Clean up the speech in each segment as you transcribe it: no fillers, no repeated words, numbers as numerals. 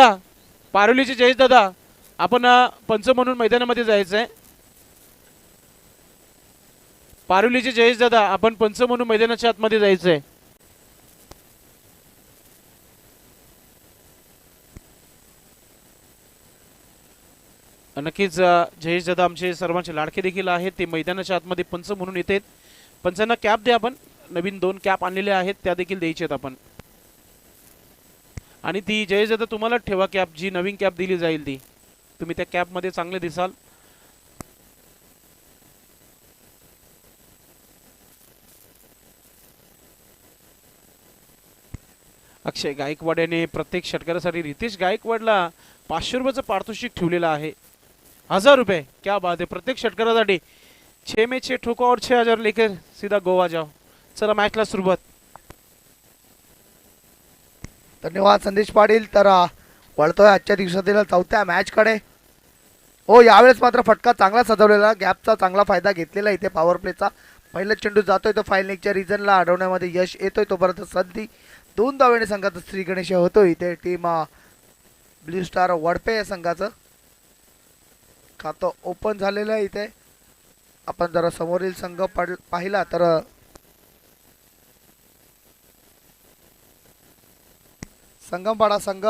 दादा, पारोलीचे जयेश दादा, आपण पंच म्हणून मैदानामध्ये जायचं आहे. पारोलीचे जयेश दादा, आपण पंच म्हणून मैदानाच्या आतमध्ये जायचं आहे. नक्कीच जयेश दादा आमचे सर्वांचे लाडके देखील आहेत. ते मैदानाच्या आतमध्ये पंच म्हणून येतात. पंचांना कॅप द्या. आपण नवीन 2 कॅप आणलेले आहेत, त्या देखील द्यायचे आहेत आपण. आणि ती जयेश दादा तुम्हाला ठेवा कॅप, जी नवीन कॅप दिली जाईल ती तुम्ही त्या कॅपमध्ये चांगले दिसाल. अक्षय गायकवाड याने प्रत्येक षटकारासाठी रितेश गायकवाडला 500 रुपयाचं पारितोषिक ठेवलेलं आहे. 1000 रुपये, क्या बात आहे. प्रत्येक षटकारासाठी 6 में 6 ठोको और 6000 लेकर सीधा गोवा जाओ. चला मॅचला सुरुवात. धन्यवाद संदेश पाटील. तर वळतोय आजच्या दिवसातील चौथ्या मॅचकडे. हो, यावेळेस मात्र फटका चांगला सजवलेला, गॅपचा चांगला फायदा घेतलेला इथे पॉवर प्लेचा. पहिला चेंडू जातोय तो फायनलच्या रिजनला अडवण्यामध्ये यश येतोय. तोपर्यंत संधी 2 धावेने संघाचा श्री गणेश होतोय. इथे टीम ब्ल्यू स्टार वडपे या संघाचं खातं ओपन झालेलं आहे. इथे आपण जरा समोरील संघ पाहिला तर संगमपाडा संघ,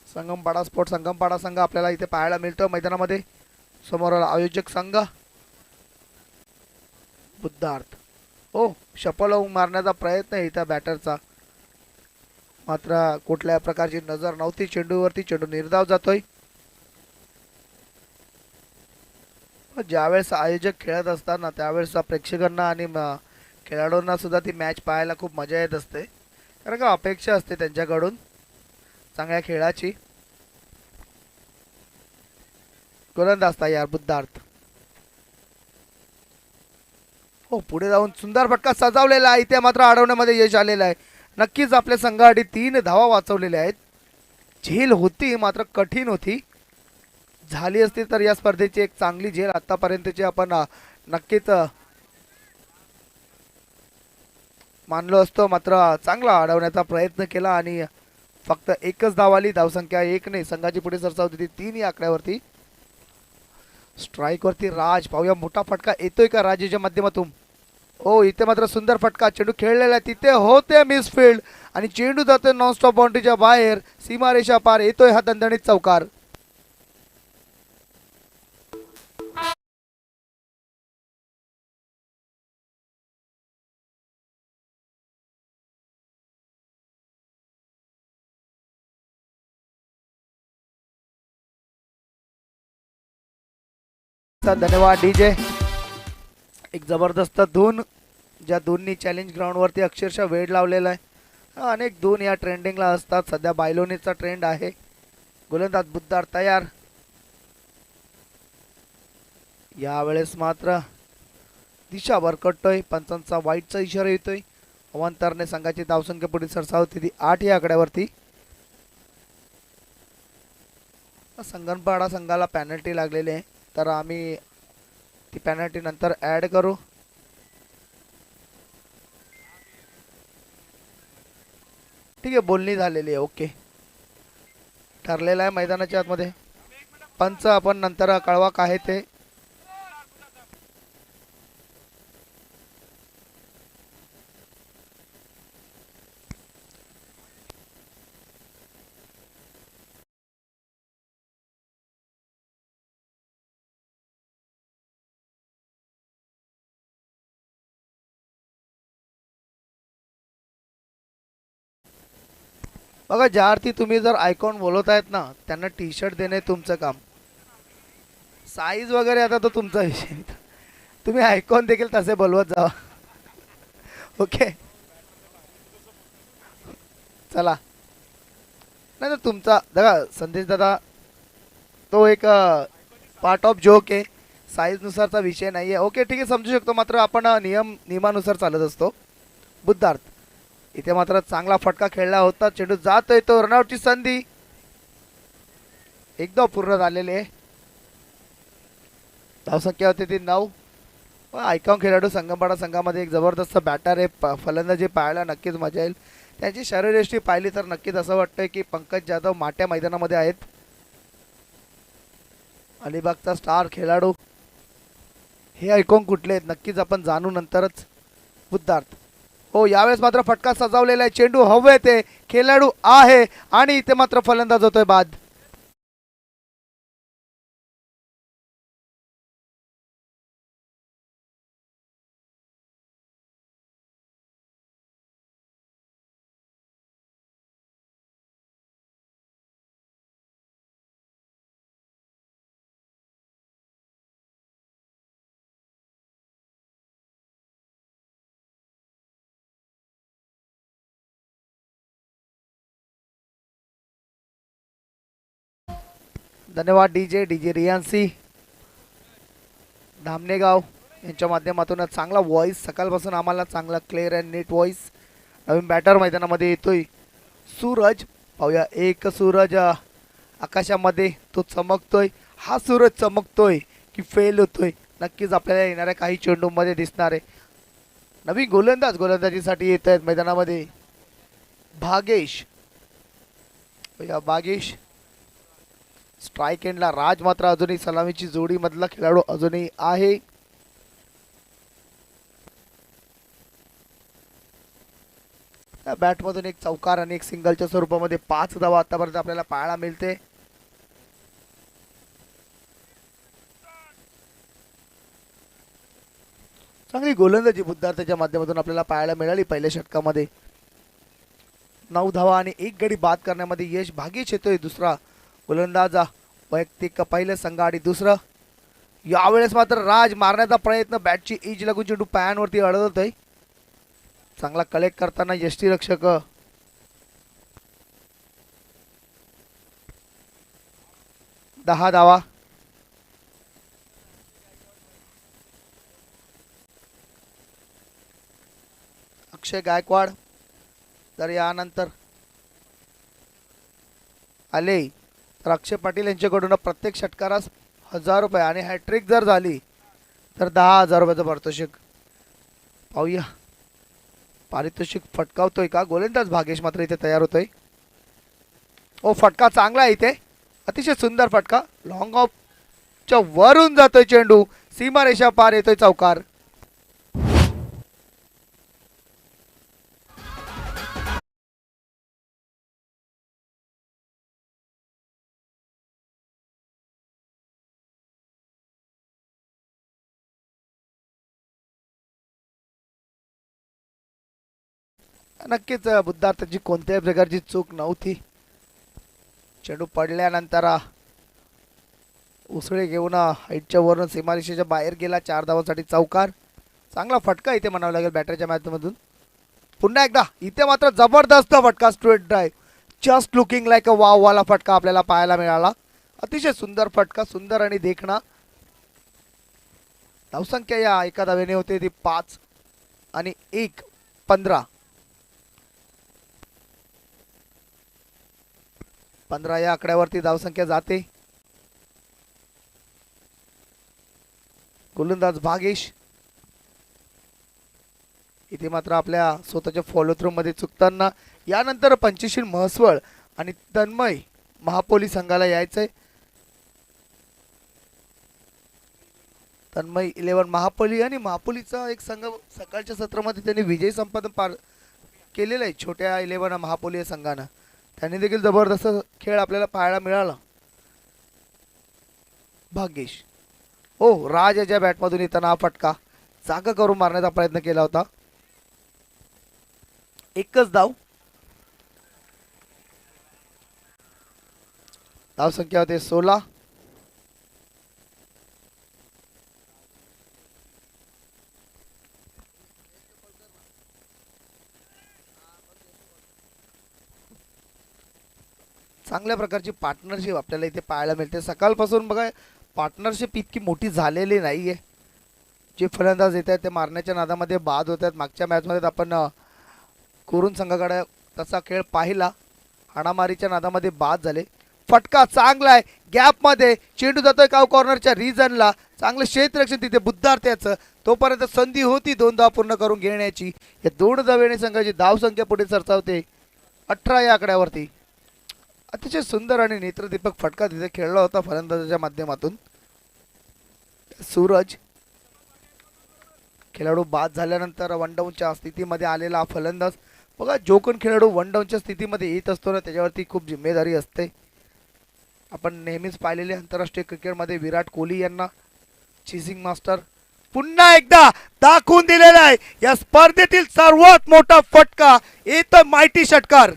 संगमपाडा स्पोर्ट संगमपाडा संघ आपल्याला इथे पाहायला मिळतो मैदानामध्ये. समोर आयोजक संघ बुद्धार्थ. हो, शपल मारण्याचा प्रयत्न आहे इथं बॅटरचा, मात्र कुठल्या प्रकारची नजर नव्हती चेंडूवरती. चेंडू निर्धाव जातोय. ज्यावेळेस आयोजक खेळत असताना त्यावेळेस प्रेक्षकांना आणि खेळाडूंना सुद्धा ती मॅच पाहायला खूप मजा येत असते, कारण का अपेक्षा असते त्यांच्याकडून चांगल्या खेळाची. गोलंदाज तयार बुद्धार्थ. हो, पुढे जाऊन सुंदर फटका सजवलेला आहे. इथे मात्र अडवण्यामध्ये यश आलेलं आहे. नक्कीच आपल्या संघासाठी 3 धावा वाचवलेल्या आहेत. झेल होती मात्र कठीण होती. झाली असती तर या स्पर्धेची एक चांगली झेल आतापर्यंतची आपण नक्कीच मानलो असतो. मात्र चांगला अडवण्याचा प्रयत्न केला आणि फक्त एकच धाव आली. धावसंख्या 1 ने संघाची पुढे सरसा होती 3 या आकड्यावरती. स्ट्राइक वरती राज. पाहूया मोठा फटका येतोय का राजेच्या माध्यमातून. हो, इथे मात्र सुंदर फटका. चेंडू खेळलेला आहे तिथे होते मिसफील्ड आणि चेंडू जातोय नॉनस्टॉप बाउंड्रीच्या बाहेर. सीमारेषा पार. येतोय हा दणदणीत चौकार. धन्यवाद डीजे. एक जबरदस्त धून, ज्या दोन्ही चॅलेंज ग्राउंडवरती अक्षरशः वेळ लावलेला आहे. अनेक धून या ट्रेंडिंगला असतात. सध्या बायलोनीचा ट्रेंड आहे. गोलंदाज बुद्धार तयार. यावेळेस मात्र दिशा भरकटतोय. पंचांचा वाईटचा इशारा येतोय. अवांतरने संघाची धावसंख्या पुढे सरसावती ती 8 या आकड्यावरती. संगमपाडा संघाला पॅनल्टी लागलेली आहे, तर आम्ही ती पेनल्टी नंतर ॲड करू. ठीक आहे, बोलणी झालेली आहे. ओके, ठरलेलं आहे मैदानाच्या आतमध्ये. पंच आपण नंतर कळवा काय ते. बघा, ज्या अर्थी तुम्ही जर आयकॉन बोलवत आहेत ना, त्यांना टी शर्ट देणे तुमचं काम. साईज वगैरे आता तो तुमचा विषय. तुम्ही आयकॉन देखील तसे बोलवत जावा. ओके, चला. नाही तर तुमचा बघा संदेश दादा, तो एक पार्ट ऑफ जोक आहे. साईजनुसारचा विषय नाही आहे. ओके, ठीक आहे, समजू शकतो. मात्र आपण नियमानुसार चालत असतो. बुद्धार्थ. इथे मात्र चांगला फटका खेळला होता. चेंडू जातोय तो रनआउटची संधी एकदा पूर्ण झालेली आहे. धावसंख्या होती ती 9. आयकॉन खेळाडू संगमपाडा संघामध्ये एक जबरदस्त बॅटर आहे. फलंदाजी पाहायला नक्कीच मजा येईल. त्यांची शरीरयष्टी पाहिली तर नक्कीच असं वाटतंय की पंकज जाधव माट्या मैदानामध्ये आहेत. अलिबागचा स्टार खेळाडू हे ऐकून कुठले आहेत नक्कीच आपण जाणू नंतरच. बुद्धार्थ हो यावेळेस मात्र फटका सजावलेला आहे. चेंडू हवे ते खेळाडू आहे आणि इथे मात्र फलंदाज होतोय बाद. धन्यवाद डीजे रियांसी धामणेगाव यांच्या माध्यमातून चांगला व्हॉइस सकाळपासून आम्हाला चांगला क्लिअर अँड नीट व्हॉइस. नवीन बॅटर मैदानामध्ये येतोय सूरज. पाहूया एक सूरज आकाशामध्ये तो चमकतोय. हा सूरज चमकतोय की फेल होतोय नक्कीच आपल्याला येणाऱ्या काही चेंडूमध्ये दिसणार आहे. नवीन गोलंदाजीसाठी येत आहेत मैदानामध्ये भागेश. भागेश स्ट्राईक एंडला राज मात्र अजूनही सलामीची जोडी मधला खेळाडू अजूनही आहे. त्या बॅटमधून एक चौकार आणि एक सिंगलच्या स्वरूपामध्ये 5 धावा आतापर्यंत आपल्याला पाहायला मिळते. चांगली गोलंदाजी बुद्धार्थाच्या माध्यमातून आपल्याला पाहायला मिळाली. पहिल्या षटकामध्ये 9 धावा आणि 1 गडी बाद करण्यामध्ये यश भागेश येतोय. दुसरा गोलंदाज वैयक्तिक पहिलं संघ आणि दुसरं. यावेळेस मात्र राज मारण्याचा प्रयत्न बॅटची एज लागून चेंडू पॅनवरती अडत आहे. चांगला कलेक्ट करताना यष्टीरक्षक. दहा धावा. अक्षय गायकवाड तर यानंतर आले तर अक्षय पाटील यांच्याकडून प्रत्येक षटकारास 1000 रुपये आणि हॅट्रिक जर झाली तर 10,000 रुपयाचं पारितोषिक. पाहूया पारितोषिक फटकावतोय का गोलंदाज भागेश मात्र इथे तयार होतोय. ओ फटका चांगला आहे इथे. अतिशय सुंदर फटका. लॉंग ऑफच्या वरून जातोय चेंडू. सीमारेषा पार येतोय चौकार. नक्कीच बुद्धार्थाची कोणत्याही प्रकारची चूक नव्हती. चेंडू पडल्यानंतर उसळे घेऊन हाईटच्या वरून सीमारेषेच्या बाहेर गेला. 4 धावांसाठी चौकार. चांगला फटका इथे म्हणावं लागेल बॅटरच्या मॅचमधून. पुन्हा एकदा इथे मात्र जबरदस्त फटका. Straight drive just looking like a wow वाला फटका आपल्याला पाहायला मिळाला. अतिशय सुंदर फटका. सुंदर आणि देखणा. धावसंख्या या एका धावेने होते ती 5 आणि 1 15. 15 या आकड्यावरती धावसंख्या जाते. गोलंदाज भागेश इथे मात्र आपल्या स्वतःच्या फॉलो थ्रू मध्ये चुकताना. यानंतर पंचशील महसवळ आणि तन्मय महापोली संघाला यायचंय. तन्मय 11 महापोली आणि महापोलीचा एक संघ सकाळच्या सत्रामध्ये त्यांनी विजय संपादन पार केलेला आहे छोट्या 11 महापोली या संघानं. त्यांनी देखील जबरदस्त खेळ आपल्याला पाहायला मिळाला. भाग्येश ओ राज याच्या बॅटमधून येताना हा फटका जागा करून मारण्याचा प्रयत्न केला होता. एकच धाव. धावसंख्या होते 16. चांगल्या प्रकारची पार्टनरशिप आपल्याला इथे पाहायला मिळते. सकाळपासून बघा पार्टनरशिप इतकी मोठी झालेली नाहीये. जे फलंदाज येत आहेत ते मारण्याच्या नादामध्ये बाद होत आहेत. मागच्या मॅचमध्ये आपण कुरुन संघाकडे तसा खेळ पाहिला. हाणामारीच्या नादामध्ये बाद झाले. फटका चांगला आहे गॅप मध्ये चेंडू जातोय काव कॉर्नरच्या रिजनला चांगलं क्षेत्ररक्षण तिथे बुद्धार्थ्याचं तोपर्यंत संधी होती 2 धावा पूर्ण करून घेण्याची या 2 धावेने संघाची धाव संख्या पुढे सरसावते 18 या आकड्यावरती अतिशय सुंदर आणि नेत्रदीपक फटका तिथे खेळला होता फलंदाजाच्या माध्यमातून सूरज खेळाडू बाद झाल्यानंतर वन डाऊनच्या स्थितीमध्ये आलेला फलंदाज बघा जो कोण खेळाडू वन डाऊनच्या स्थितीमध्ये येत असतो ना त्याच्यावरती खूप जिम्मेदारी असते आपण नेहमीच पाहिलेले आंतरराष्ट्रीय क्रिकेटमध्ये विराट कोहली यांना चीजिंग मास्टर पुन्हा एकदा दाखवून दिलेला आहे या स्पर्धेतील सर्वात मोठा फटका येतो माहिती षटकार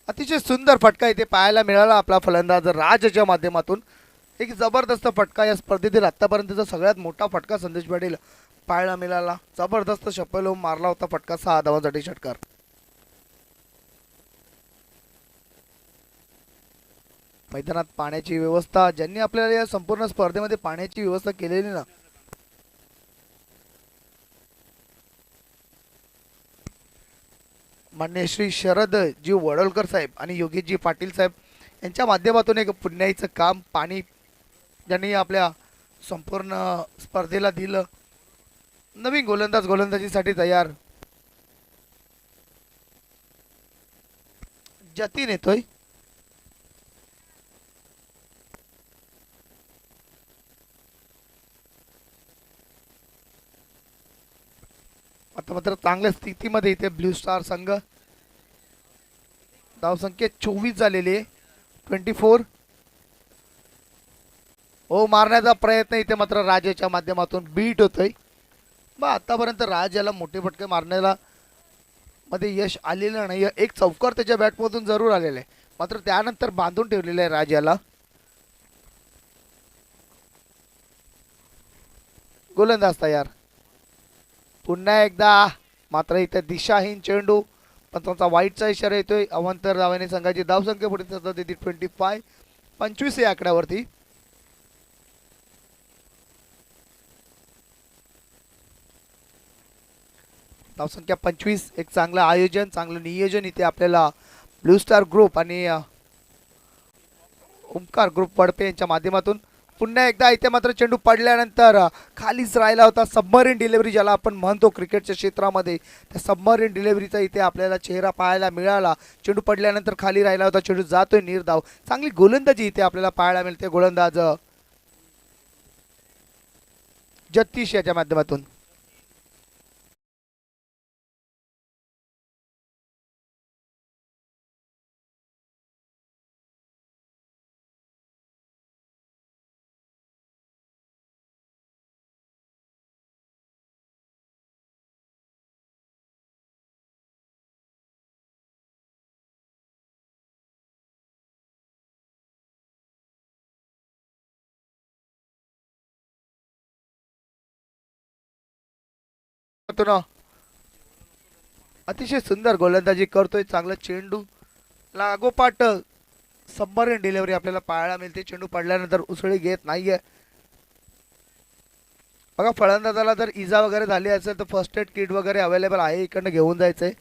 अतिशय सुंदर फटका इथे पाहायला मिळाला आपला फलंदाज राजच्या माध्यमातून एक जबरदस्त फटका या स्पर्धेतील आतापर्यंतचा सगळ्यात मोठा फटका संदेश पाटील पाहायला मिळाला जबरदस्त शपल मारला होता फटका 6 धावांसाठी षटकार मैदानात पाण्याची व्यवस्था ज्यांनी आपल्याला या संपूर्ण स्पर्धेमध्ये पाण्याची व्यवस्था केलेली ना मान्य श्री शरदजी वडोलकर साहेब आणि योगेशजी पाटील साहेब यांच्या माध्यमातून एक पुण्याईचं काम पाणी ज्यांनी आपल्या संपूर्ण स्पर्धेला दिलं नवीन गोलंदाजीसाठी तयार जतीन येतोय आता मात्र चांगल्या स्थितीमध्ये इथे ब्ल्यू स्टार संघ धावसंख्या 24 झालेली आहे 24 ओ मारण्याचा प्रयत्न इथे मात्र राजाच्या माध्यमातून बीट होतोय बा आतापर्यंत राज याला मोठे फटके मारण्याला मध्ये यश आलेलं नाही एक चौकार त्याच्या बॅटमधून जरूर आलेला आहे मात्र त्यानंतर बांधून ठेवलेलं आहे राज याला गोलंदाज तयार पुन्हा एकदा मात्र इथे दिशाहीन चेंडू पण त्यांचा वाईटचा इशारा येतोय अवंतर धावाने संघाची धावसंख्या पुढे सतत येते 25 या आकड्यावरती धावसंख्या 25 एक चांगलं आयोजन चांगलं नियोजन इथे आपल्याला ब्लू स्टार ग्रुप आणि ओमकार ग्रुप वडपे यांच्या माध्यमातून पुन्हा एकदा इथे मात्र चेंडू पडल्यानंतर खालीच राहिला होता सबमरीन डिलिव्हरी ज्याला आपण म्हणतो क्रिकेटच्या क्षेत्रामध्ये त्या सबमरीन डिलिव्हरीचा इथे आपल्याला चेहरा पाहायला मिळाला चेंडू पडल्यानंतर खाली राहिला होता चेंडू जातोय निर्धाव चांगली गोलंदाजी इथे आपल्याला पाहायला मिळते गोलंदाज जत्तीश याच्या माध्यमातून अतिशय सुंदर गोलंदाजी करतोय चांगला चेंडू लागोपाठ सबमरीन डिलिव्हरी आपल्याला पाहायला मिळते चेंडू पडल्यानंतर उसळी घेत नाहीये बघा फलंदाजाला जर इजा वगैरे झाली असेल तर फर्स्ट एड किट वगैरे अवेलेबल आहे इकडनं घेऊन जायचंय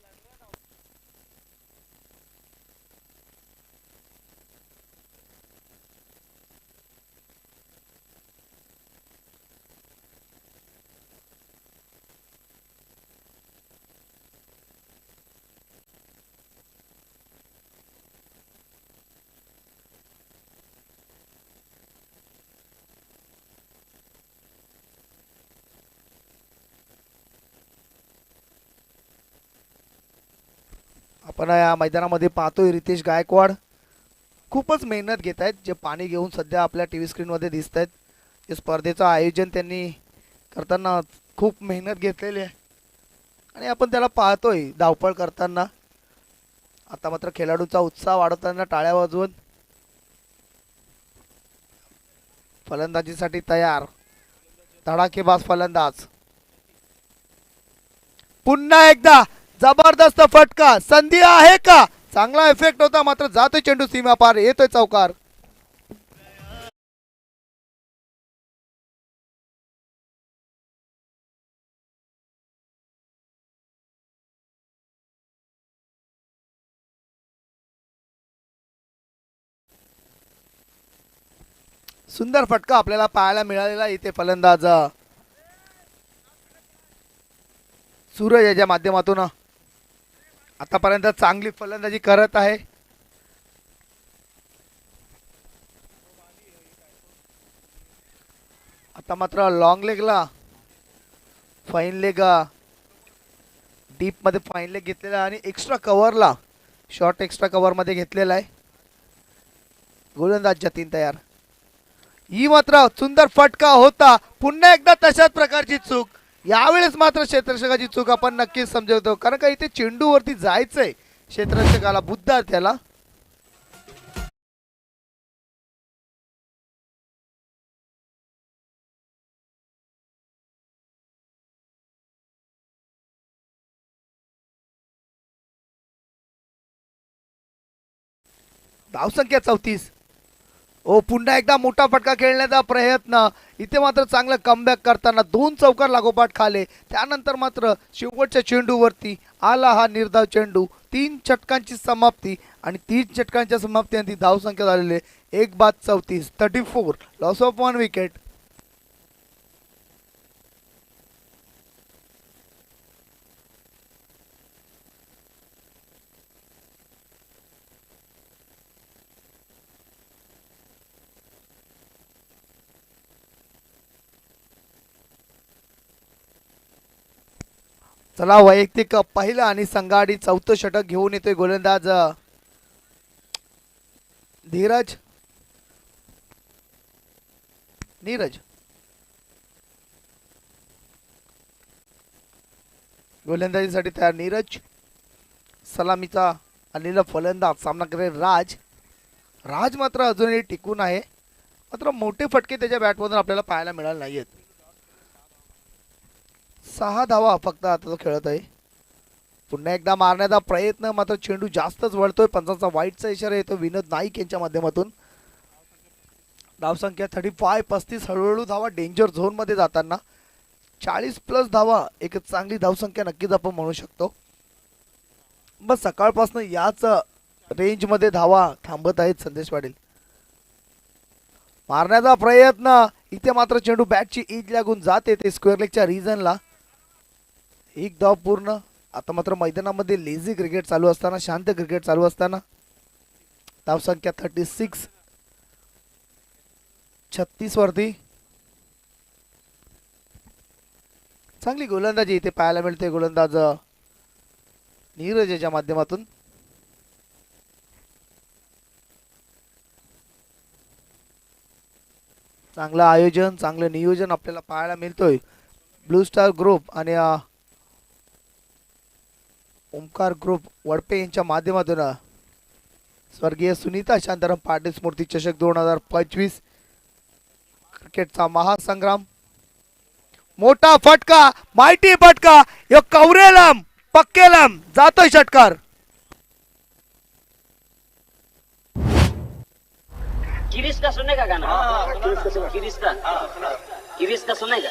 आपण या मैदानामध्ये पाहतोय रितेश गायकवाड खूपच मेहनत घेत आहेत जे पाणी घेऊन सध्या आपल्या टी व्ही स्क्रीनमध्ये दिसत आहेत या स्पर्धेचं आयोजन त्यांनी करताना खूप मेहनत घेतलेली आहे आणि आपण त्याला पाहतोय धावपळ करताना आता मात्र खेळाडूचा उत्साह वाढवताना टाळ्या वाजवून फलंदाजीसाठी तयार, धडाकेबाज फलंदाज. पुन्हा एकदा जबरदस्त फटका, संधी आहे का? चांगला इफेक्ट होता, मात्र जातोय चेंडू सीमा पार, येतोय चौकार. सुंदर फटका आपल्याला पाहायला मिळालेला इथे फलंदाज सूरज याच्या माध्यमातून आतापर्यंत चांगली फलंदाजी करत आहे. आता मात्र लॉंग लेगला फाईन लेग, डीप मध्ये फाईन लेग घेतलेला आणि एक्स्ट्रा कव्हरला शॉर्ट एक्स्ट्रा कव्हर मध्ये घेतलेला आहे. गोलंदाज जतीन तयार. ही मात्र सुंदर फटका होता, पुन्हा एकदा तशाच प्रकारची चूक. यावेळेस मात्र क्षेत्ररक्षकाची चूक आपण नक्कीच समजवतो, कारण का इथे चेंडूवरती जायचंय क्षेत्ररक्षकाला, बुद्धार त्याला. धावसंख्या 34. ओ पुन्हा एकदा मोठा फटका खेळण्याचा प्रयत्न. इथे मात्र चांगलं कमबॅक करताना 2 चौकार लागोपाठ खाले. त्यानंतर मात्र शेवटच्या चेंडूवरती आला हा निर्धाव चेंडू. 3 षटकांची समाप्ती आणि 3 षटकांच्या समाप्तीनंतर धावसंख्या झालेली 1/34, 34, लॉस ऑफ 1 विकेट. चला वैयक्तिक पहिला आणि संघाडी 4थं षटक घेऊन येतोय गोलंदाज नीरज. गोलंदाजीसाठी तयार नीरज. सलामीचा आलेला फलंदाज सामना करेल राज मात्र अजूनही टिकून आहे, मात्र मोठे फटके त्याच्या बॅटमधून आपल्याला पाहायला मिळाले नाहीयेत. 6 धावा फक्त आता तो खेळत आहे. पुन्हा एकदा मारण्याचा प्रयत्न, मात्र चेंडू जास्तच वळतोय. पंचांचा वाईटचा इशारा येतो विनोद नाईक यांच्या माध्यमातून. धावसंख्या 35, 35 हळूहळू धावा डेंजर झोन मध्ये जाताना 40+ धावा एक चांगली धावसंख्या नक्कीच आपण म्हणू शकतो. बस सकाळपासून याच रेंज मध्ये धावा थांबत आहेत संदेश पाटील. मारण्याचा प्रयत्न, इथे मात्र चेंडू बॅटची एज लागून जाते ते स्क्वेअर लेगच्या रिजनला. 1 धाव पूर्ण. आता मात्र मैदानामध्ये लेझी क्रिकेट चालू असताना, शांत क्रिकेट चालू असताना धावसंख्या 36, 36 वरती. चांगली गोलंदाजी इथे पाहायला मिळते गोलंदाज नीरज याच्या माध्यमातून. चांगलं आयोजन, चांगलं नियोजन आपल्याला पाहायला मिळतोय ब्लू स्टार ग्रुप आणि ओमकार ग्रुप वडपे यांच्या माध्यमातून. स्वर्गीय सुनीता शांताराम पाटील स्मृती चषक 2025 क्रिकेटचा महासंग्राम. मोठा फटका, माहिती फटका, यो कवरेलम पक्केलम, जातोय षटकार. किरीस का सुनने का गाना? किरीस का सुनने का?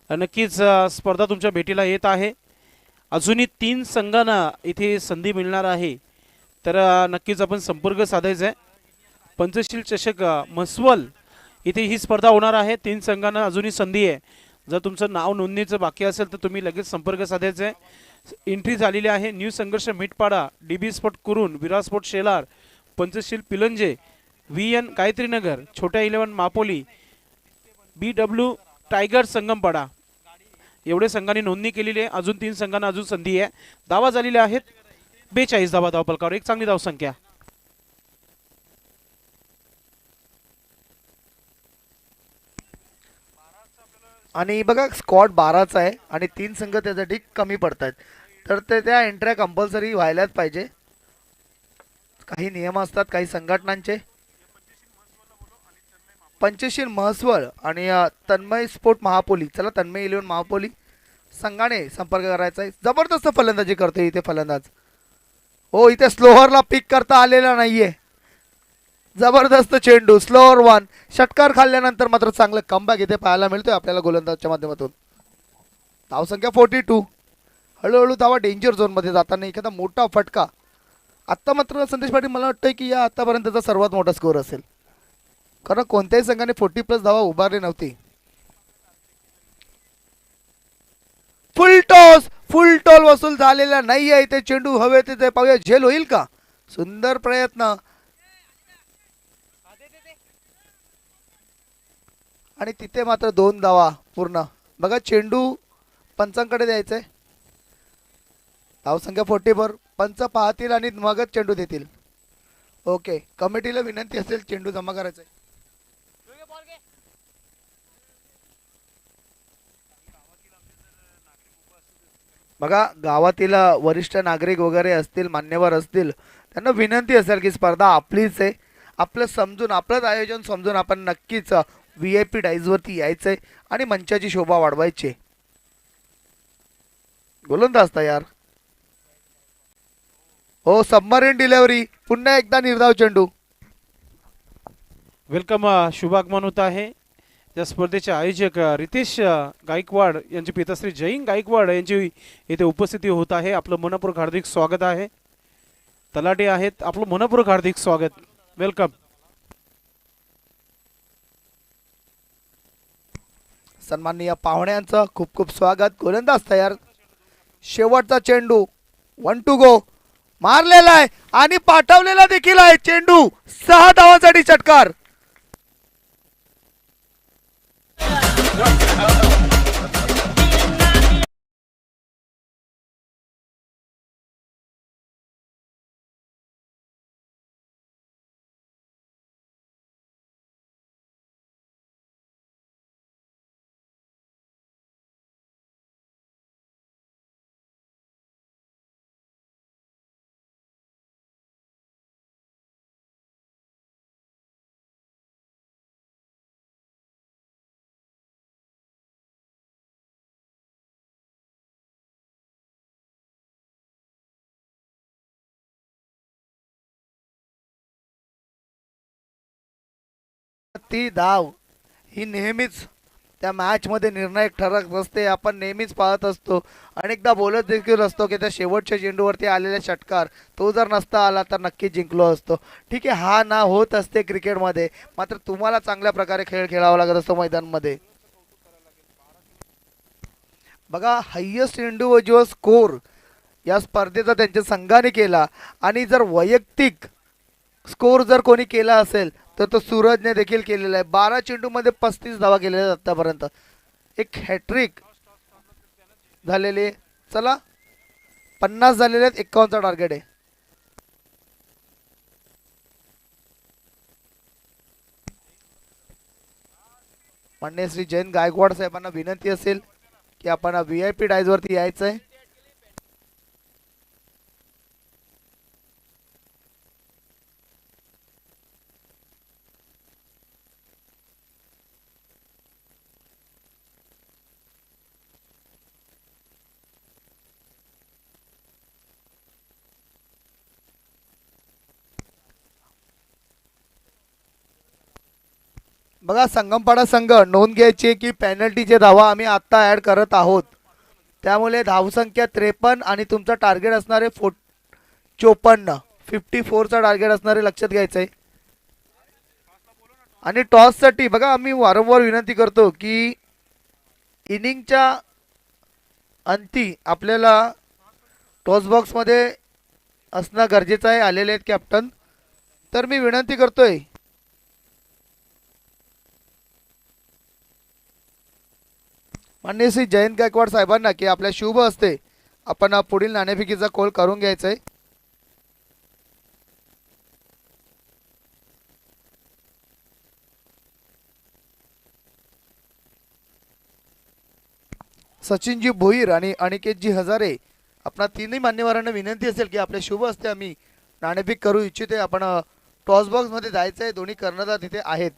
नक्कीच स्पर्धा तुमच्या भेटीला येत आहे. अजूनही 3 संघांना इथे संधी मिळणार आहे, तर नक्कीच आपण संपर्क साधायचा आहे. पंचशील चषक म्हसवल इथे ही स्पर्धा होणार आहे. 3 संघांना अजूनही संधी आहे. जर तुमचं नाव नोंदणीचं बाकी असेल तर तुम्ही लगेच संपर्क साधायचा आहे. एंट्री झालेली आहे. न्यू संघर्ष मिटपाडा, DB स्पोर्ट कुरुन, विराट स्पोर्ट शेलार, पंचशील पिलंजे, VN गायत्री नगर, छोट्या 11 मापोली, BW टायगर संगमपाडा, एवढे संघांनी नोंदणी केलेली आहे. अजून 3 संघांना अजून संधी आहे. धावा झालेल्या आहेत 42 धावा धावपलकावर, एक चांगली धावसंख्या. आणि बघा स्कॉट 12चा आहे आणि 3 संघ त्यासाठी कमी पडत आहेत, तर त्या एंट्र्या कंपल्सरी व्हायलाच पाहिजे. काही नियम असतात काही संघटनांचे. पंचशील महस्वळ आणि तन्मय स्पोर्ट महापोली, चला तन्मय 11 महापोली संघाने संपर्क करायचा आहे. जबरदस्त फलंदाजी करतोय इथे फलंदाज. हो, इथे स्लोअरला पिक करता आलेला नाहीये. जबरदस्त चेंडू, स्लोअर 1. षटकार खाल्ल्यानंतर मात्र चांगलं कमबॅक इथे पाहायला मिळतोय आपल्याला गोलंदाजच्या माध्यमातून. धावसंख्या 42. हळूहळू धावा डेंजर झोनमध्ये जाताना एखादा मोठा फटका. आत्ता मात्र संदेश पाटील मला वाटतंय की या आतापर्यंतचा सर्वात मोठा स्कोअर असेल, कारण कोणत्याही संघाने 40+ धावा उभारली नव्हती. फुल टॉल वसूल झालेला नाही आहे इथे. चेंडू हवेत तिथे पाहूया झेल होईल का. सुंदर प्रयत्न आणि तिथे मात्र 2 धावा पूर्ण. बघा चेंडू पंचांकडे द्यायचंय. धावसंख्या 40 पंच पाहतील आणि मगच चेंडू देतील. ओके, कमिटीला विनंती असेल चेंडू जमा करायचा आहे. बघा गावातील वरिष्ठ नागरिक वगैरे असतील, मान्यवर असतील, त्यांना विनंती असेल की स्पर्धा आपलीच आहे, आपलं समजून आपलंच आयोजन समजून आपण नक्कीच VIP डाईजवरती यायचंय आणि मंचाची शोभा वाढवायची. गोलंदाज तयार. हो, सबमरीन डिलिव्हरी, पुन्हा एकदा निर्धाव चेंडू. वेलकम शुभागमन होत आहे. या स्पर्धेचे आयोजक रितेश गायकवाड यांचे पिताश्री जयंत गायकवाड यांची इथे उपस्थिती होत आहे. आपलं मनपूर्वक हार्दिक स्वागत आहे. तलाटे आहेत, आपलं मनपूर्वक हार्दिक स्वागत. वेलकम. सन्माननीय पाहुण्यांचं खूप खूप स्वागत. गोलंदाज तयार. शेवटचा चेंडू 1 टू गो मारलेला आहे आणि पाठवलेला देखील आहे. चेंडू 6 धावांसाठी षटकार. ती धाव ही नेहमीच त्या मॅच मध्ये निर्णायक ठरत असते. आपण नेहमीच पाहत असतो, अनेकदा बोलत देखील असतो की त्या शेवटच्या चेंडूवरती आलेला षटकार तो जर नसता आला तर नक्की जिंकलो असतो. ठीक आहे, हा ना होत असते क्रिकेटमध्ये, मात्र तुम्हाला चांगल्या प्रकारे खेळ खेळावा लागत असतो मैदानामध्ये. बघा हायेस्ट इंडिव्हिज्युअल स्कोर या स्पर्धेचा त्यांच्या संघाने केला आणि जर वैयक्तिक स्कोर जर कोणी केला असेल तर तो सूरजने देखील केलेला आहे. 12 चेंडूमध्ये 35 धावा केलेल्या आहेत आतापर्यंत. एक हॅट्रिक झालेली. चला 50 झालेले आहेत, 51चा टार्गेट आहे. माननीय श्री जयंत गायकवाड साहेबांना विनंती असेल की आपण VIP डायजवरती यायचं आहे. बघा संगमपाडा संघ नोंद घ्यायची की पेनल्टीचे धावा आम्ही आत्ता ॲड करत आहोत, त्यामुळे धावसंख्या 53 आणि तुमचा टार्गेट असणारे 54 54चा टार्गेट असणारे लक्षात घ्यायचं आहे. आणि टॉससाठी बघा आम्ही वारंवार विनंती करतो की इनिंगच्या अंती आपल्याला टॉस बॉक्समध्ये असणं गरजेचं आहे. आलेले आहेत कॅप्टन, तर मी विनंती करतोय माननीय श्री जयंत गायकवाड साहेबांना की आपल्या शुभ हस्ते आपण पुढील नाणेफेकीचा कॉल करून घ्यायचा आहे. सचिनजी भोईर आणि अनिकेतजी हजारे आपणा तीनही मान्यवरांना विनंती असेल की आपले शुभ हस्ते आम्ही नाणेफेक करू इच्छिते. आपण टॉस बॉक्स मध्ये जायचं आहे. दोन्ही कर्णधार तिथे आहेत.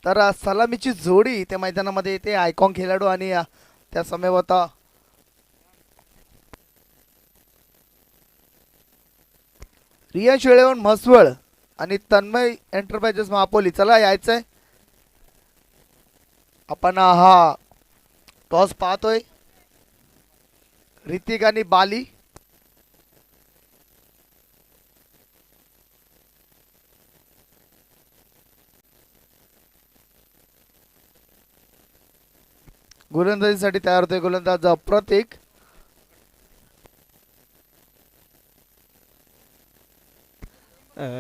तर सलामीची जोडी त्या मैदानामध्ये येते. आयकॉन खेळाडू आणि त्या समवेत रिया शेळेवन म्हसवळ आणि तन्मय एंटरप्राइजेस महापोली. चला यायचंय. आपण हा टॉस पाहतोय. ऋतिक आणि बाली. गोलंदाजीसाठी तयार होतोय गोलंदाज प्रतीक.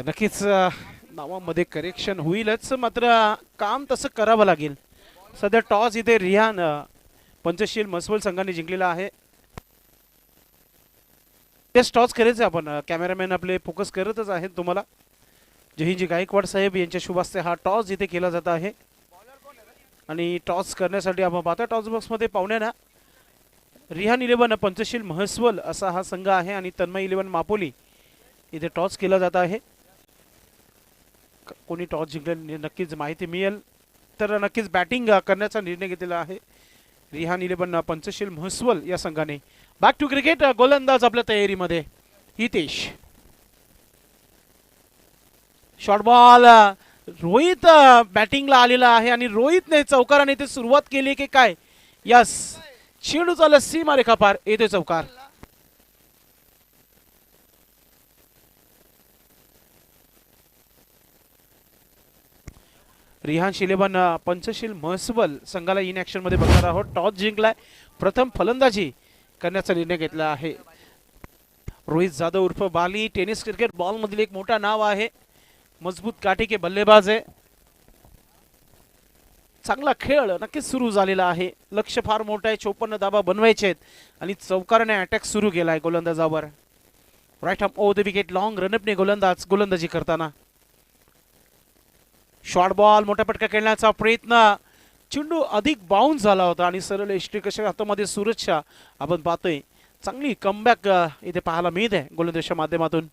नक्कीच नावामध्ये करेक्शन होईलच, मात्र काम तसं करावं लागेल. सध्या टॉस इथे रिहान पंचशील म्हसवल संघाने जिंकलेला आहे. तेच टॉस करायचं आपण. कॅमेरामॅन आपले फोकस करतच आहेत तुम्हाला. जहीजी गायकवाड साहेब यांच्या शुभ हस्ते हा टॉस इथे केला जात आहे. आणि टॉस करण्यासाठी आपण पाहतो टॉस बॉक्समध्ये पाहुण्यांना रिहान 11 पंचशील म्हसवल असा हा संघ आहे आणि तन्मय 11 मापोली इथे टॉस केला जात आहे. कोणी टॉस जिंकले नक्कीच माहिती मिळेल. तर नक्कीच बॅटिंग करण्याचा निर्णय घेतलेला आहे रिहान 11 पंचशील म्हसवल या संघाने. Back to cricket. गोलंदाज आपल्या तयारीमध्ये हितेश. Short ball. रोहित बॅटिंगला आलेला आहे आणि रोहितने चौकाराने ते सुरुवात केली की काय. यस, चेंडू चालला सीमा रेखा पार. येते चौकार. रिहान 11 पंचशील म्हसवल संघाला इन ऍक्शन मध्ये बघणार आहोत. टॉस जिंकलाय. प्रथम फलंदाजी करण्याचा निर्णय घेतला आहे. रोहित जाधव उर्फ बाली टेनिस क्रिकेट बॉल मधील एक मोठा नाव आहे. मजबूत काठी के बल्लेबाज आहे. चांगला खेळ नक्कीच सुरू झालेला आहे. लक्ष फार मोठं आहे. 54 धावा बनवायचे आहेत आणि चौकाराने अटॅक सुरू केलाय गोलंदाजावर. Right arm over the wicket. Long रनअपने गोलंदाजी करताना. Short ball. मोठा फटका खेळण्याचा प्रयत्न. चेंडू अधिक बाउन्स झाला होता आणि सरळ यष्टिकेच्या हातामध्ये सुरक्षा आपण पाहतोय. चांगली कमबॅक इथे पाहायला मिळत आहे गोलंदाजीच्या माध्यमातून.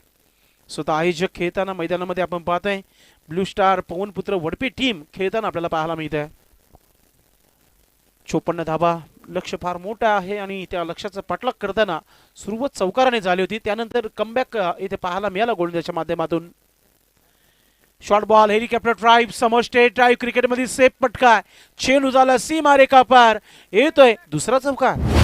स्वतः आयोजक खेळताना मैदानामध्ये आपण पाहतोय blue star Pawanputra Wadpe team खेळताना आपल्याला पाहायला मिळत आहे. 54 धाबा. लक्ष फार मोठं आहे आणि त्या लक्ष्याचा पाठलाग करताना सुरुवात चौकाराने झाली होती. त्यानंतर कमबॅक इथे पाहायला मिळाला गोलंदाजीच्या माध्यमातून. Short ball. Helicopter drive. समोर स्टेट ड्राईव्ह क्रिकेटमध्ये सेफ पटका. चेंडू झाला सीमा रेखा पार. येतोय दुसरा चौकार.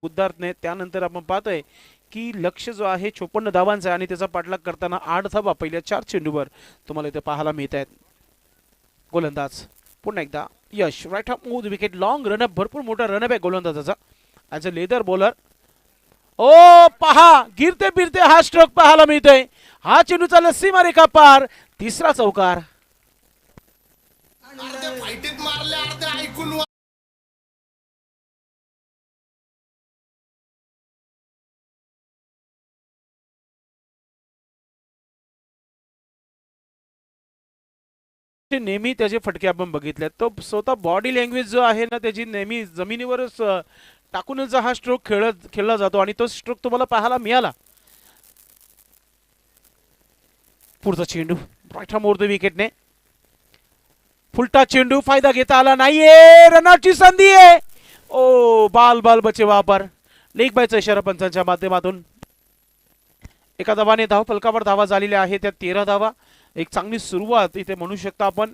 उद्धारने त्यानंतर आपण पाहतोय की लक्ष जो आहे 54 धावांचा आणि त्याचा पाठलाग करताना 8 धावा पहिल्या 4 चेंडूवर तुम्हाला इथे पाहायला मिळत आहेत. गोलंदाज पुन्हा एकदा Yash. Right half move wicket. Long runup. भरपूर मोठा रनअप आहे गोलंदाजाचा ॲज अ लेदर बॉलर. ओ पहा, गिरते फिरते हा स्ट्रोक पाहायला मिळतोय. हा चेंडू चालला सीमा रेखा पार. तिसरा चौकार. अर्धे फाईटीत मारले अर्धे ऐकू ते नेहमी त्याचे फटके आपण बघितले, तो स्वतः बॉडी लँग्वेज जो आहे ना त्याची नेहमी जमिनीवरच टाकूनच हा स्ट्रोक खेळला जातो आणि तो स्ट्रोक तुम्हाला पाहायला मिळाला. पुढचा चेंडू राईट मोर द विकेटने, फुलटा चेंडू, फायदा घेता आला नाहीये, रनआउटची संधी आहे. ओ बाल बाल बचे वापर, लेग बायचा इशारा पंचांच्या माध्यमातून. एका धावाने धाव फलकावर धावा झालेल्या आहे, त्या 13 धावा. एक चांगली सुरुवात इथे म्हणू शकता आपण.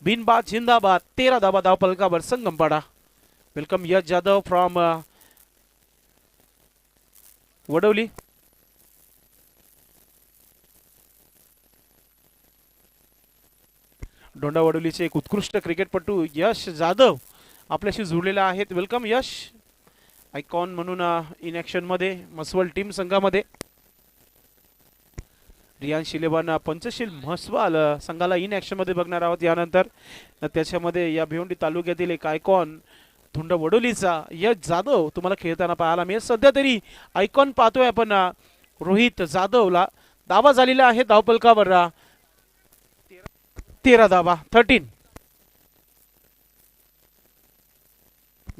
बिनबाद जिंदाबाद, 13 धावा धाव फलकावर संगमपाडा. Welcome Yash Jadhav from Vadavali. डोंडा वडवलीचे एक उत्कृष्ट क्रिकेटपटू यश जाधव आपल्याशी जुळलेला आहेत. वेलकम यश, आयकॉन म्हणून इन ॲक्शन मध्ये मसवल टीम संघामध्ये. रियान शिलेबान पंचशील म्हसवाल संघाला इन ॲक्शन मध्ये बघणार आहोत यानंतर. त्याच्यामध्ये या भिवंडी तालुक्यातील एक आयकॉन धुंड वडोलीचा यश जाधव तुम्हाला खेळताना पाहायला मिळेल. सध्या तरी आयकॉन पाहतोय आपण रोहित जाधवला दावा झालेला आहे धावपलकावर. 13 धावा 13.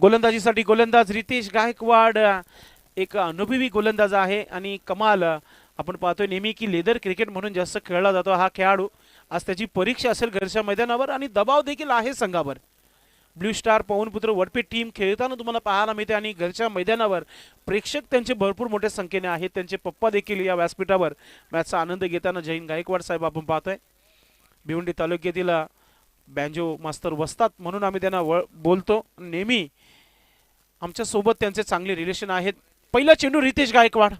गोलंदाजीसाठी गोलंदाज रितेश गायकवाड एक अनुभवी गोलंदाज आहे आणि कमाल आपण पाहतोय नेहमी की लेदर क्रिकेट म्हणून जास्त खेळला जातो हा खेळाडू. आज त्याची परीक्षा असेल घरच्या मैदानावर आणि दबाव देखील आहे संघावर. Blue star Pawanputra Wadpe team खेळताना तुम्हाला पाहायला मिळते आणि घरच्या मैदानावर प्रेक्षक त्यांचे भरपूर मोठ्या संख्येने आहेत. त्यांचे पप्पा देखील या व्यासपीठावर मॅचचा आनंद घेताना जैन गायकवाड साहेब आपण पाहतोय. भिवंडी तालुक्यातील बँजो मास्तर वस्तात म्हणून आम्ही त्यांना बोलतो. नेहमी आमच्या सोबत त्यांचे चांगले रिलेशन आहेत. पहिला चेंडू रितेश गायकवाड,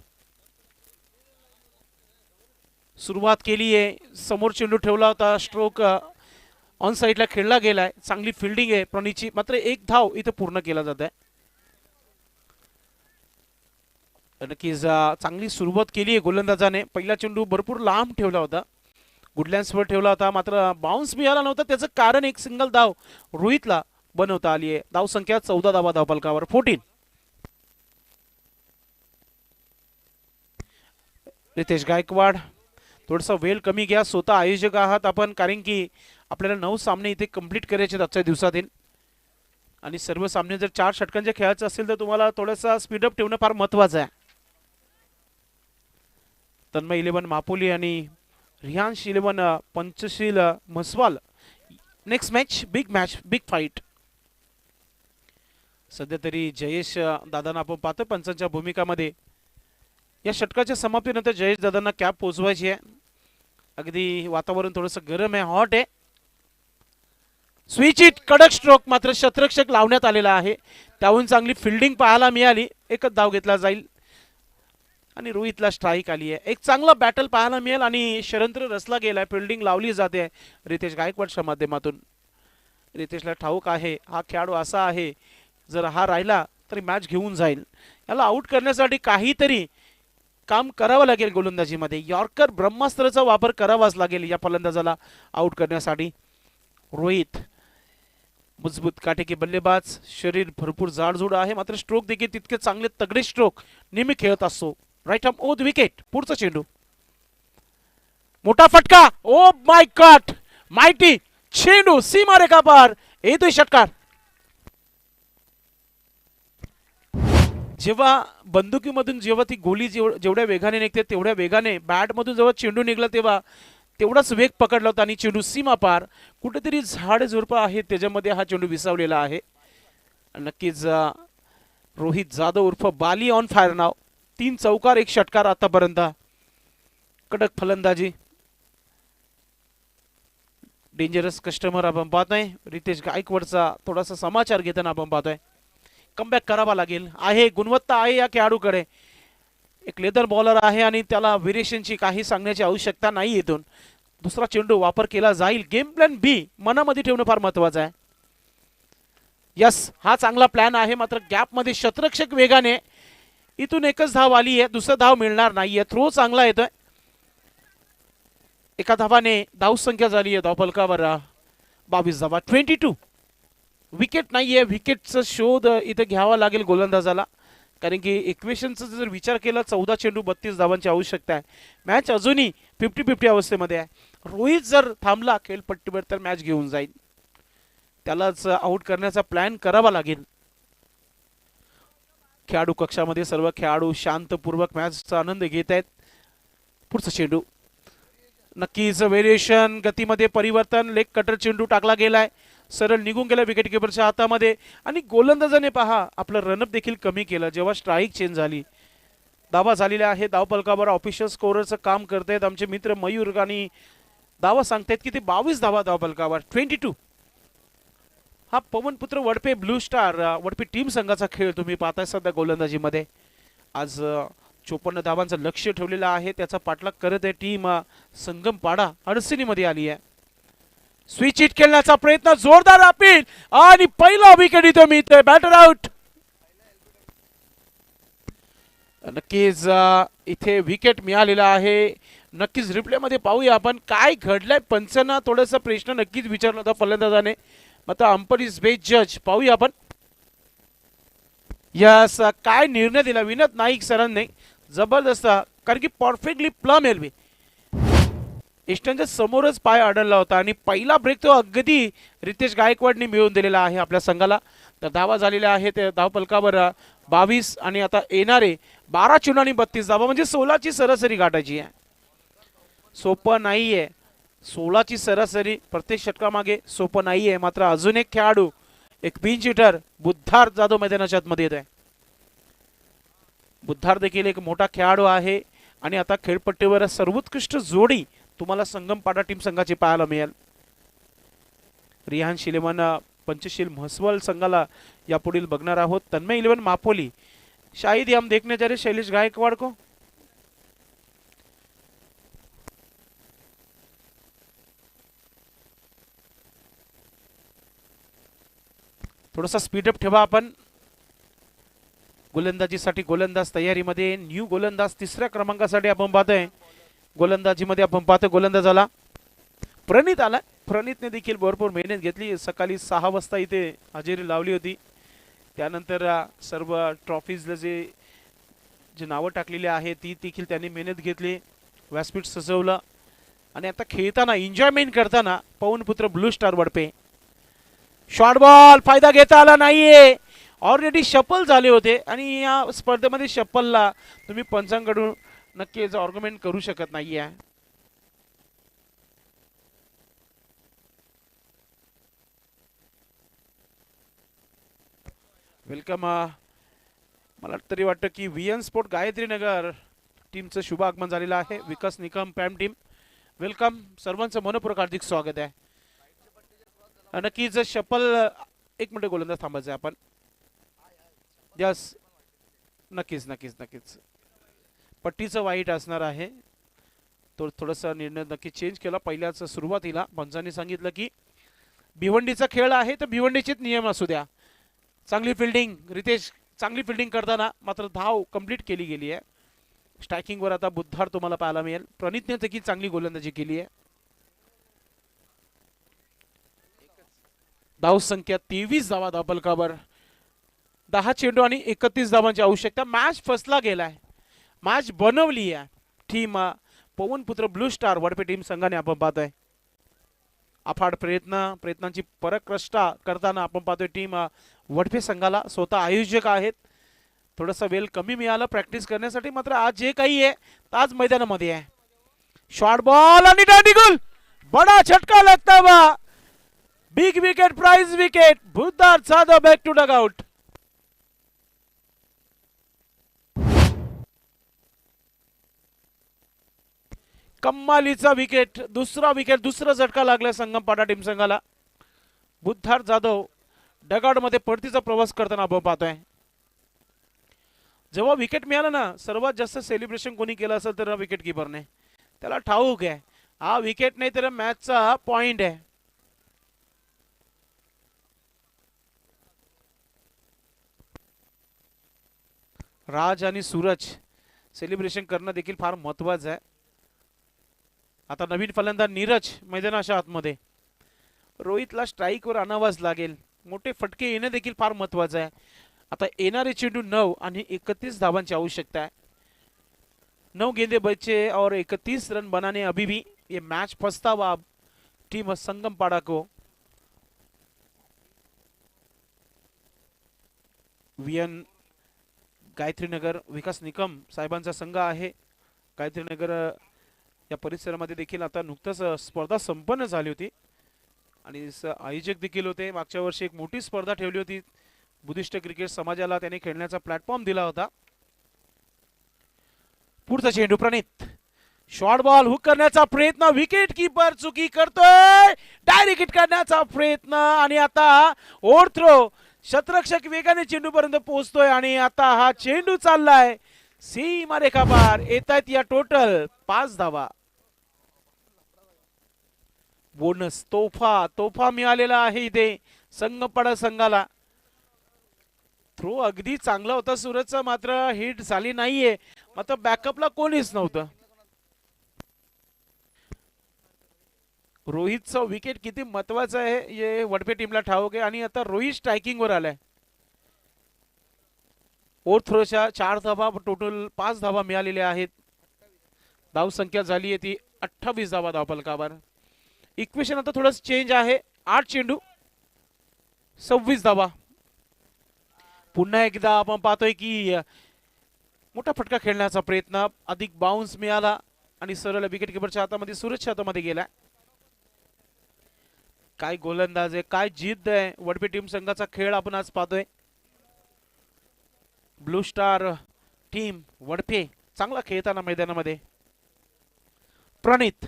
सुरुवात केली आहे, समोर चेंडू ठेवला होता, स्ट्रोक ऑन साइडला खेळला गेलाय. चांगली फिल्डिंग आहे प्रणीतची, मात्र एक धाव इथे पूर्ण केला जात आहे. नक्कीच चांगली सुरुवात केली आहे गोलंदाजाने. पहिला चेंडू भरपूर लांब ठेवला होता, गुडलँड्सवर ठेवला होता, मात्र बाउन्स मिळाला नव्हता. त्याचं कारण एक सिंगल धाव रोहितला बनवता आली आहे. धाव संख्या 14 धावा धावफलकावर 14. रितेश गायकवाड थोडासा वेळ कमी घ्या, स्वतः आयोजक आहात आपण, कारण की आपल्याला 9 सामने इथे कंप्लीट करायचे आजच्या दिवसातील आणि सर्व सामने जर 4 षटकांचे खेळायचे असेल तर तुम्हाला थोडासा स्पीडअप ठेवणं फार महत्वाचं आहे. तन्मय 11 मापोली आणि Riyansh 11 Panchsheel Mhaswal. Next match big fight. सध्या तरी जयेश दादांना आपण पाहतो पंचांच्या भूमिकामध्ये. या षटकाच्या समाप्तीनंतर जयेश दादांना कॅप पोचवायची आहे. अगदी वातावरण थोडंसं गरम आहे, हॉट आहे. स्विच इट, कडक स्ट्रोक, मात्र शतरक्षक लावण्यात आलेला आहे. त्याहून चांगली फिल्डिंग पाहायला मिळाली. एकच धाव घेतला जाईल आणि रोहितला स्ट्राईक आली आहे. एक चांगला बॅटल पाहायला मिळेल आणि षडयंत्र रचला गेलाय, फिल्डिंग लावली जाते रितेश गायकवाडच्या माध्यमातून. रितेशला ठाऊक आहे हा खेळाडू असा आहे, जर हा राहिला तरी मॅच घेऊन जाईल. याला आउट करण्यासाठी काहीतरी काम करावं लागेल गोलंदाजीमध्ये. यॉर्कर ब्रह्मास्त्राचा वापर करावाच लागेल या फलंदाजाला आउट करण्यासाठी. रोहित मजबूत काटेकी बल्लेबाज, शरीर भरपूर जाडजूड आहे, मात्र स्ट्रोक देखील तितके चांगले तगडे स्ट्रोक नेहमी खेळत असतो. राईट आर्म ओद विकेट. पुढचा चेंडू, मोठा फटका, ओ माय गॉड, माइटी चेंडू सीमा रेखा पार, येतोय षटकार. जेव्हा बंदुकीमधून जेव्हा ती गोली जेवढ्या वेगाने निघते तेवढ्या वेगाने बॅटमधून जेव्हा चेंडू निघला तेव्हा तेवढाच वेग पकडला होता आणि चेंडू सीमा पार. कुठेतरी झाड झुडपं आहे त्याच्यामध्ये हा चेंडू विसावलेला आहे. नक्कीच रोहित जाधव उर्फ बाली ऑन फायर नाव. 3 चौकार 1 षटकार आतापर्यंत. कडक फलंदाजी, डेंजरस कस्टमर आपण पाहतोय. रितेश गायकवाडचा थोडासा समाचार घेताना आपण पाहतोय. कमबॅक करावा लागेल, आहे गुणवत्ता आहे या खेळाडूकडे. एक लेदर बॉलर आहे आणि त्याला व्हेरिएशनची काही सांगण्याची आवश्यकता नाही. इथून दुसरा चेंडू वापर केला जाईल. गेम प्लॅन बी मनामध्ये ठेवणं फार महत्वाचं आहे. यस, हा चांगला प्लॅन आहे, मात्र गॅपमध्ये शतरक्षक वेगाने. इथून एकच धाव आली आहे, दुसरा धाव मिळणार नाहीये. थ्रो चांगला येतोय. एका धावाने धाव संख्या झाली आहे धावफलकावर 22 धावा 22. विकेट नाहीये, विकेटचा शोध इथे घ्यावा लागेल गोलंदाजाला. कारण की इक्वेशनचा जर विचार केला 14 चेंडू 32 धावांची आवश्यकता आहे. मॅच अजूनही 50-50 अवस्थेमध्ये आहे. रोहित जर थांबला खेळपट्टीवर तर मॅच घेऊन जाईल. त्यालाच आउट करण्याचा प्लॅन करावा लागेल. खेळाडू कक्षामध्ये सर्व खेळाडू शांतपूर्वक मॅचचा आनंद घेत आहेत. पुढचा चेंडू नक्कीच व्हेरिएशन, गतीमध्ये परिवर्तन, लेग कटर चेंडू टाकला गेलाय, सरळ निघून गेला विकेट किपरच्या हातामध्ये. आणि गोलंदाजाने पहा आपलं रनअप देखील कमी केलं जेव्हा स्ट्राईक चेंज झाली. दावा झालेला आहे. धावफलकावर ऑफिशियल स्कोररचं काम करतायत आमचे मित्र मयूर आणि दावा सांगतायत की ते 22 धावा धावफलकावर 22. हा Pawanputra Wadpe blue star Vadpe team संघाचा खेळ तुम्ही पाहताय सध्या गोलंदाजीमध्ये. आज 54 धावांचं लक्ष्य ठेवलेलं आहे. त्याचा पाठलाग करत आहे टीम संगमपाडा अडचणीमध्ये आली आहे. स्विच हिट खेळण्याचा प्रयत्न, जोरदार अपील आणि पहिला विकेट इथं मिळतोय. Batter out. नक्कीच इथे विकेट मिळालेला आहे. नक्कीच रिप्ले मध्ये पाहूया आपण काय घडलंय. पंचांना थोडासा प्रश्न नक्कीच विचारला होता फलंदाजाने. आता अंपर इज बेस्ट जज. पाहूया आपण यस काय निर्णय दिला विनोद नाईक सरांनी. जबरदस्त, कारण की परफेक्टली प्लम एलबी इष्टांच्या समोरच पाय अडवला होता आणि पहिला ब्रेक तो अगदी रितेश गायकवाडने मिळवून दिलेला आहे आपल्या संघाला. तर धावा झालेल्या आहेत धावफलकावर 22 आणि आता येणारे 12 चेंडू आणि 32 धावा म्हणजे 16 ची सरासरी गाठायची आहे. सोपं नाहीये 16 ची सरासरी प्रत्येक षटकामागे सोपं नाहीये. मात्र अजून एक खेळाडू, एक पिंच हिटर बुद्धार जाधव मैदानाच्या आतमध्ये येत आहे. बुद्धार देखील एक मोठा खेळाडू आहे आणि आता खेळपट्टीवर सर्वोत्कृष्ट जोडी तुम्हाला संगमपाडा टीम संघाची पाहायला मिळेल. रिहान शिलेमन पंचशील म्हसवल संघाला यापुढील बघणार आहोत. तन्मय 11 मापोली, शायद हम देखने जा रहे शैलेश गायकवाड़ को. थोडासा स्पीडअप ठेवा आपण. गोलंदाजीसाठी गोलंदाज तयारीमध्ये. न्यू गोलंदाज 3ऱ्या क्रमांकासाठी आपण पाहतोय. गोलंदाजीमध्ये आपण पाहतो गोलंदाजाला प्रणित आला. प्रणितने देखील भरपूर मेहनत घेतली. सकाळी 6 वाजता इथे हजेरी लावली होती. त्यानंतर सर्व ट्रॉफीजला जे नावं टाकलेली आहे ती देखील त्यांनी मेहनत घेतली. व्यासपीठ सजवलं आणि आता खेळताना एन्जॉयमेंट करताना Pavanputra blue star Vadpe. Short ball फायदा घेता आला नाहीये. ऑलरेडी शफल झाले होते आणि या स्पर्धेमध्ये शफलला तुम्ही पंचांकडून नक्कीच आर्ग्युमेंट करू शकत नाहीये. वेलकम. मला तरी वाटतं की VN स्पोर्ट गायत्रीनगर टीमचं शुभ आगमन झालेलं आहे. विकास निकम पॅम टीम वेलकम. सर्वांचं मनपूर्वक हार्दिक स्वागत आहे. नक्कीच शफल एक मिनिट गोलंदाज थांबायचं आपण. यस नक्कीच नक्कीच नक्कीच पट्टीचं वाईट असणार आहे. तो थोडासा निर्णय नक्की चेंज केला. पहिल्याच सुरुवातीला पंचांनी सांगितलं की भिवंडीचा खेळ आहे तर भिवंडीचेच नियम असू द्या. चांगली फिल्डिंग रितेश, चांगली फिल्डिंग करताना मात्र धाव कंप्लीट केली गेली आहे. स्ट्रायकिंगवर आता बुद्धार तुम्हाला पाहायला मिळेल. प्रणितने देखील चांगली गोलंदाजी केली आहे. धाव संख्या 23 धावा धावफलकावर. 10 चेंडू आणि 31 धावांची आवश्यकता. मॅच फसला गेलाय. मॅच बनवली आहे team Pavanputra blue star Vadpe team संघाने आपण पाहतोय. अफाट प्रयत्नांची पराकाष्ठा करताना आपण पाहतोय टीम वडपे संघाला. स्वतः आयोजक आहेत. थोडासा वेळ कमी मिळाला प्रॅक्टिस करण्यासाठी. मात्र आज जे काही आहे ताज मैदानामध्ये आहे. शॉर्ट बॉल आणि डांडीगुल. बडा झटका लगता हुआ. Big wicket, prize wicket. Buddhar Jadhav back to dugout. कम्मालीचा विकेट, दुसरा विकेट, दुसरा झटका लागला संगमपाडा टीम संघाला. बुद्धार जाधव डगआउट मध्ये परतीचा प्रवास करताना आपण पाहतोय. जेव्हा विकेट मिळाला ना सर्वात जास्त सेलिब्रेशन कोणी केलं असेल तर विकेट कीपरने. त्याला ठाऊक आहे हा विकेट नाही तर मॅचचा पॉइंट आहे. राज आणि सूरज सेलिब्रेशन करणं देखील फार महत्वाचं आहे. आता नवीन फलंदाज नीरज मैदानाच्या आतमध्ये. रोहितला स्ट्राईकवर आणावाच लागेल. मोठे फटके येणं देखील फार महत्वाचं आहे. आता येणारे चेंडू 9 आणि 31 धावांची आवश्यकता है। 9 गेंदे बचे और 31 रन बनाने अभी भी ये मैच फंसता हुआ टीम संगम पाड़ा को। वीएन गायत्रीनगर विकास निकम साहेबांचा संघ आहे। गायत्रीनगर या परिसरामध्ये देखील आता नुकतंच स्पर्धा संपन्न झाली होती आणि आयोजक देखील होते। मागच्या वर्षी एक मोठी स्पर्धा ठेवली होती, बुद्धिस्ट क्रिकेट समाजाला त्यांनी खेळण्याचा प्लॅटफॉर्म दिला होता। पुढचा चेंडू प्रणित, शॉर्ट बॉल हुक करण्याचा प्रयत्न, विकेट कीपर चुकी करतोय, डायरेक्ट हिट करण्याचा प्रयत्न आणि आता ओव्हर थ्रो, शतरक्षक वेगाने चेंडू पर्यंत पोहोचतोय आणि आता हा चेंडू चाललाय सीमा रेखा पार। येत आहेत या टोटल 5 धावा। बोनस तोफा मिळालेला आहे इथे संगमपाडा संघाला। थ्रो अगदी चांगला होता सूरजचा, मात्र हिट झाली नाहीये, मात्र बॅकअपला कोणीच नव्हतं। रोहितचं विकेट किती महत्वाचं आहे हे वडपे टीमला ठाऊक आहे आणि आता रोहित स्ट्रायकिंग वर आलाय। ओव्हर थ्रोच्या 4 धावा, टोटल 5 धावा मिळालेल्या आहेत। धाव संख्या झाली आहे ती 28 धावा धावफलकावर। इक्वेशन आता थोडं चेंज आहे, 8 चेंडू 26 धावा। पुन्हा एकदा आपण पाहतोय की मोठा फटका खेळण्याचा प्रयत्न, अधिक बाउन्स मिळाला आणि सरळ विकेट किपरच्या हातामध्ये, सूरजच्या हातामध्ये गेला। काय गोलंदाज आहे, काय जिद्द आहे वडपे टीम संघाचा खेळ आपण आज पाहतोय। ब्लू स्टार टीम वडपे चांगला खेळताना मैदानामध्ये। प्रणित,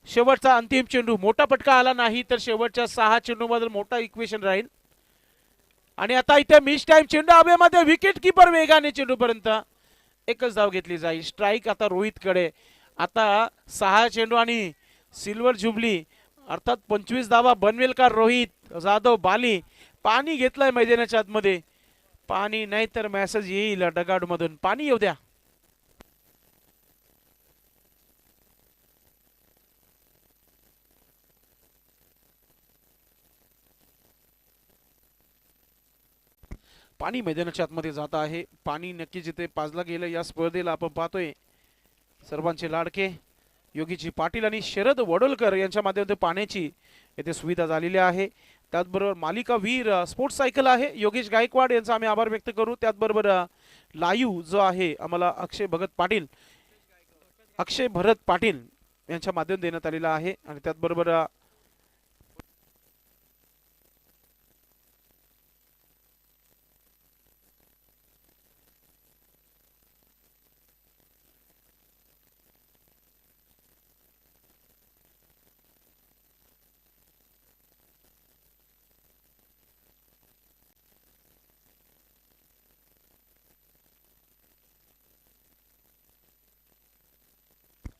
शेवटचा अंतिम चेंडू, मोठा फटका आला नाही तर शेवटच्या 6 चेंडू मध्ये मोठा इक्वेशन राहील आणि आता इथे मिस टाइम चेंडू हवेमध्ये, विकेट कीपर वेगाने चेंडू पर्यंत, एकच धाव घेतली जाईल। स्ट्राइक आता रोहित कडे। आता 6 चेंडू आणि सिल्वर जुबली अर्थात 25 धावा बनवेल का रोहित जाधव बाली? पाणी घेतलंय मैदानाच्या आतमध्ये, पाणी नाही तर मेसेज येईल डगआउट मधून, पाणी येऊ द्या। पाणी मैदानाच्या आतमध्ये जात आहे, पाणी नक्की जिथे पाजला गेलं या स्पर्धेला आपण पाहतोय। सर्वांचे लाडके योगीजी पाटील आणि शरद वडोलकर यांच्या माध्यमातून पाण्याची येथे सुविधा झालेली आहे। त्याचबरोबर मालिका वीर स्पोर्ट्स सायकल आहे, योगेश गायकवाड यांचा आम्ही आभार व्यक्त करू। त्याचबरोबर लाईव्ह जो आहे आम्हाला अक्षय भरत पाटील यांच्या माध्यमातून देण्यात आलेला आहे आणि त्याचबरोबर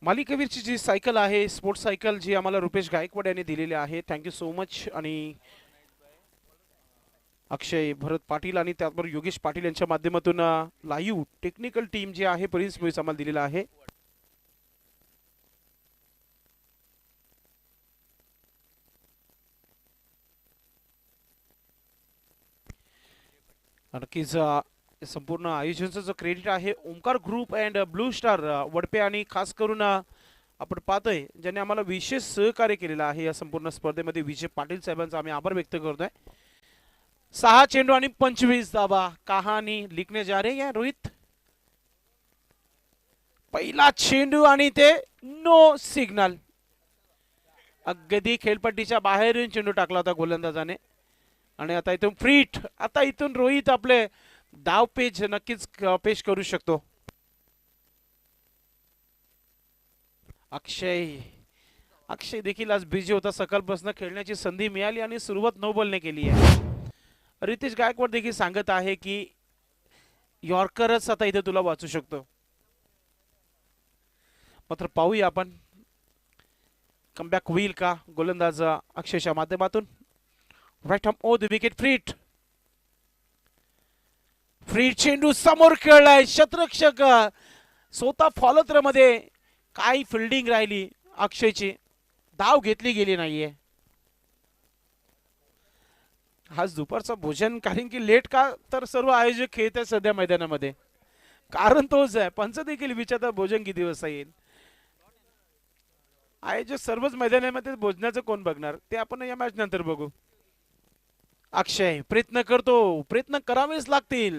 मालिकावीरची जी सायकल आहे स्पोर्ट्स सायकल जी आम्हाला रुपेश गायकवाड यांनी दिलेली आहे, थँक्यू सो मच। आणि अक्षय भरत पाटील आणि त्याचबरोबर योगेश पाटील यांच्या माध्यमातून लाईव्ह टेक्निकल टीम जी आहे प्रिन्स मुळीस आम्हाला दिलेला आहे। नक्कीच संपूर्ण आयोजनाचं जो क्रेडिट आहे Omkar group and blue star Vadpe आणि खास करून आपण पाहतोय ज्यांनी आम्हाला विशेष सहकार्य केलेलं आहे या संपूर्ण स्पर्धेमध्ये, विजय पाटील साहेबांचा आम्ही आभार व्यक्त करतोय। 6 चेंडू आणि 25 धावा, कहाणी लिखने जा रहे हैं रोहित। पहिला चेंडू आणि ते नो सिग्नल, अगदी खेळपट्टीच्या बाहेरून चेंडू टाकला होता गोलंदाजाने आणि आता इथून फ्रीट, आता इथून रोहित आपले धाव पेज नक्कीच पेश करू शकतो। अक्षय देखील आज बिझी होता, सकाळपासून खेळण्याची संधी मिळाली आणि सुरुवात नो बॉलने केली आहे। रितेश गायकवाड देखील सांगत आहे की यॉर्करच आता इथे तुला वाचू शकतो, मात्र पाहूया आपण कमबॅक होईल का गोलंदाज अक्षयच्या माध्यमातून। Right arm over the wicket, फ्रीट चेंडू समोर खेळलाय, शतरक्षक स्वतः फॉलोथ्रो मध्ये, काय फिल्डिंग राहिली अक्षयची, धाव घेतली गेली नाहीये। आज दुपारचं भोजन कारण की लेट का तर सर्व आयोजक खेळत आहेत सध्या मैदानामध्ये. कारण तोच आहे, पंच देखील विचारतात भोजन किती वाजता येईल. आयोजक सर्वच मैदानामध्ये भोजनाचं कोण बघणार ते आपण या मॅच नंतर बघू. अक्षय प्रयत्न करतो, प्रयत्न करावेच लागतील.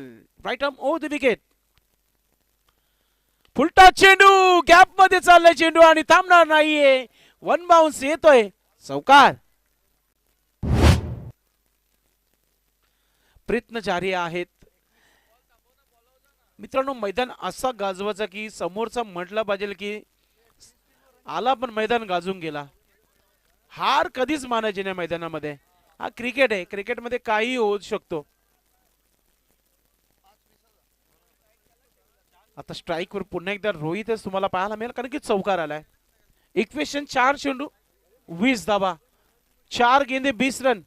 Right arm over the wicket. फुलटा चेंडू गॅप मध्ये चाललाय चेंडू आणि थांबणार नाहीये. वन बाउन्स येतोय, चौकार. प्रयत्न जारी आहेत मित्रांनो. मैदान असा गाजवायचा की समोरचा म्हटला पाहिजे की आला पण मैदान गाजून गेला. हार कधीच मानायची नाही मैदानामध्ये. हा क्रिकेट आहे, क्रिकेटमध्ये काही होऊ शकतो. आता स्ट्राईक वर पुन्हा एकदा रोहितच तुम्हाला पाहायला मिळेल कारण की चौकार आलाय. इक्वेशन 4 चेंडू 20 धावा, 4 गेंदे 20 रन.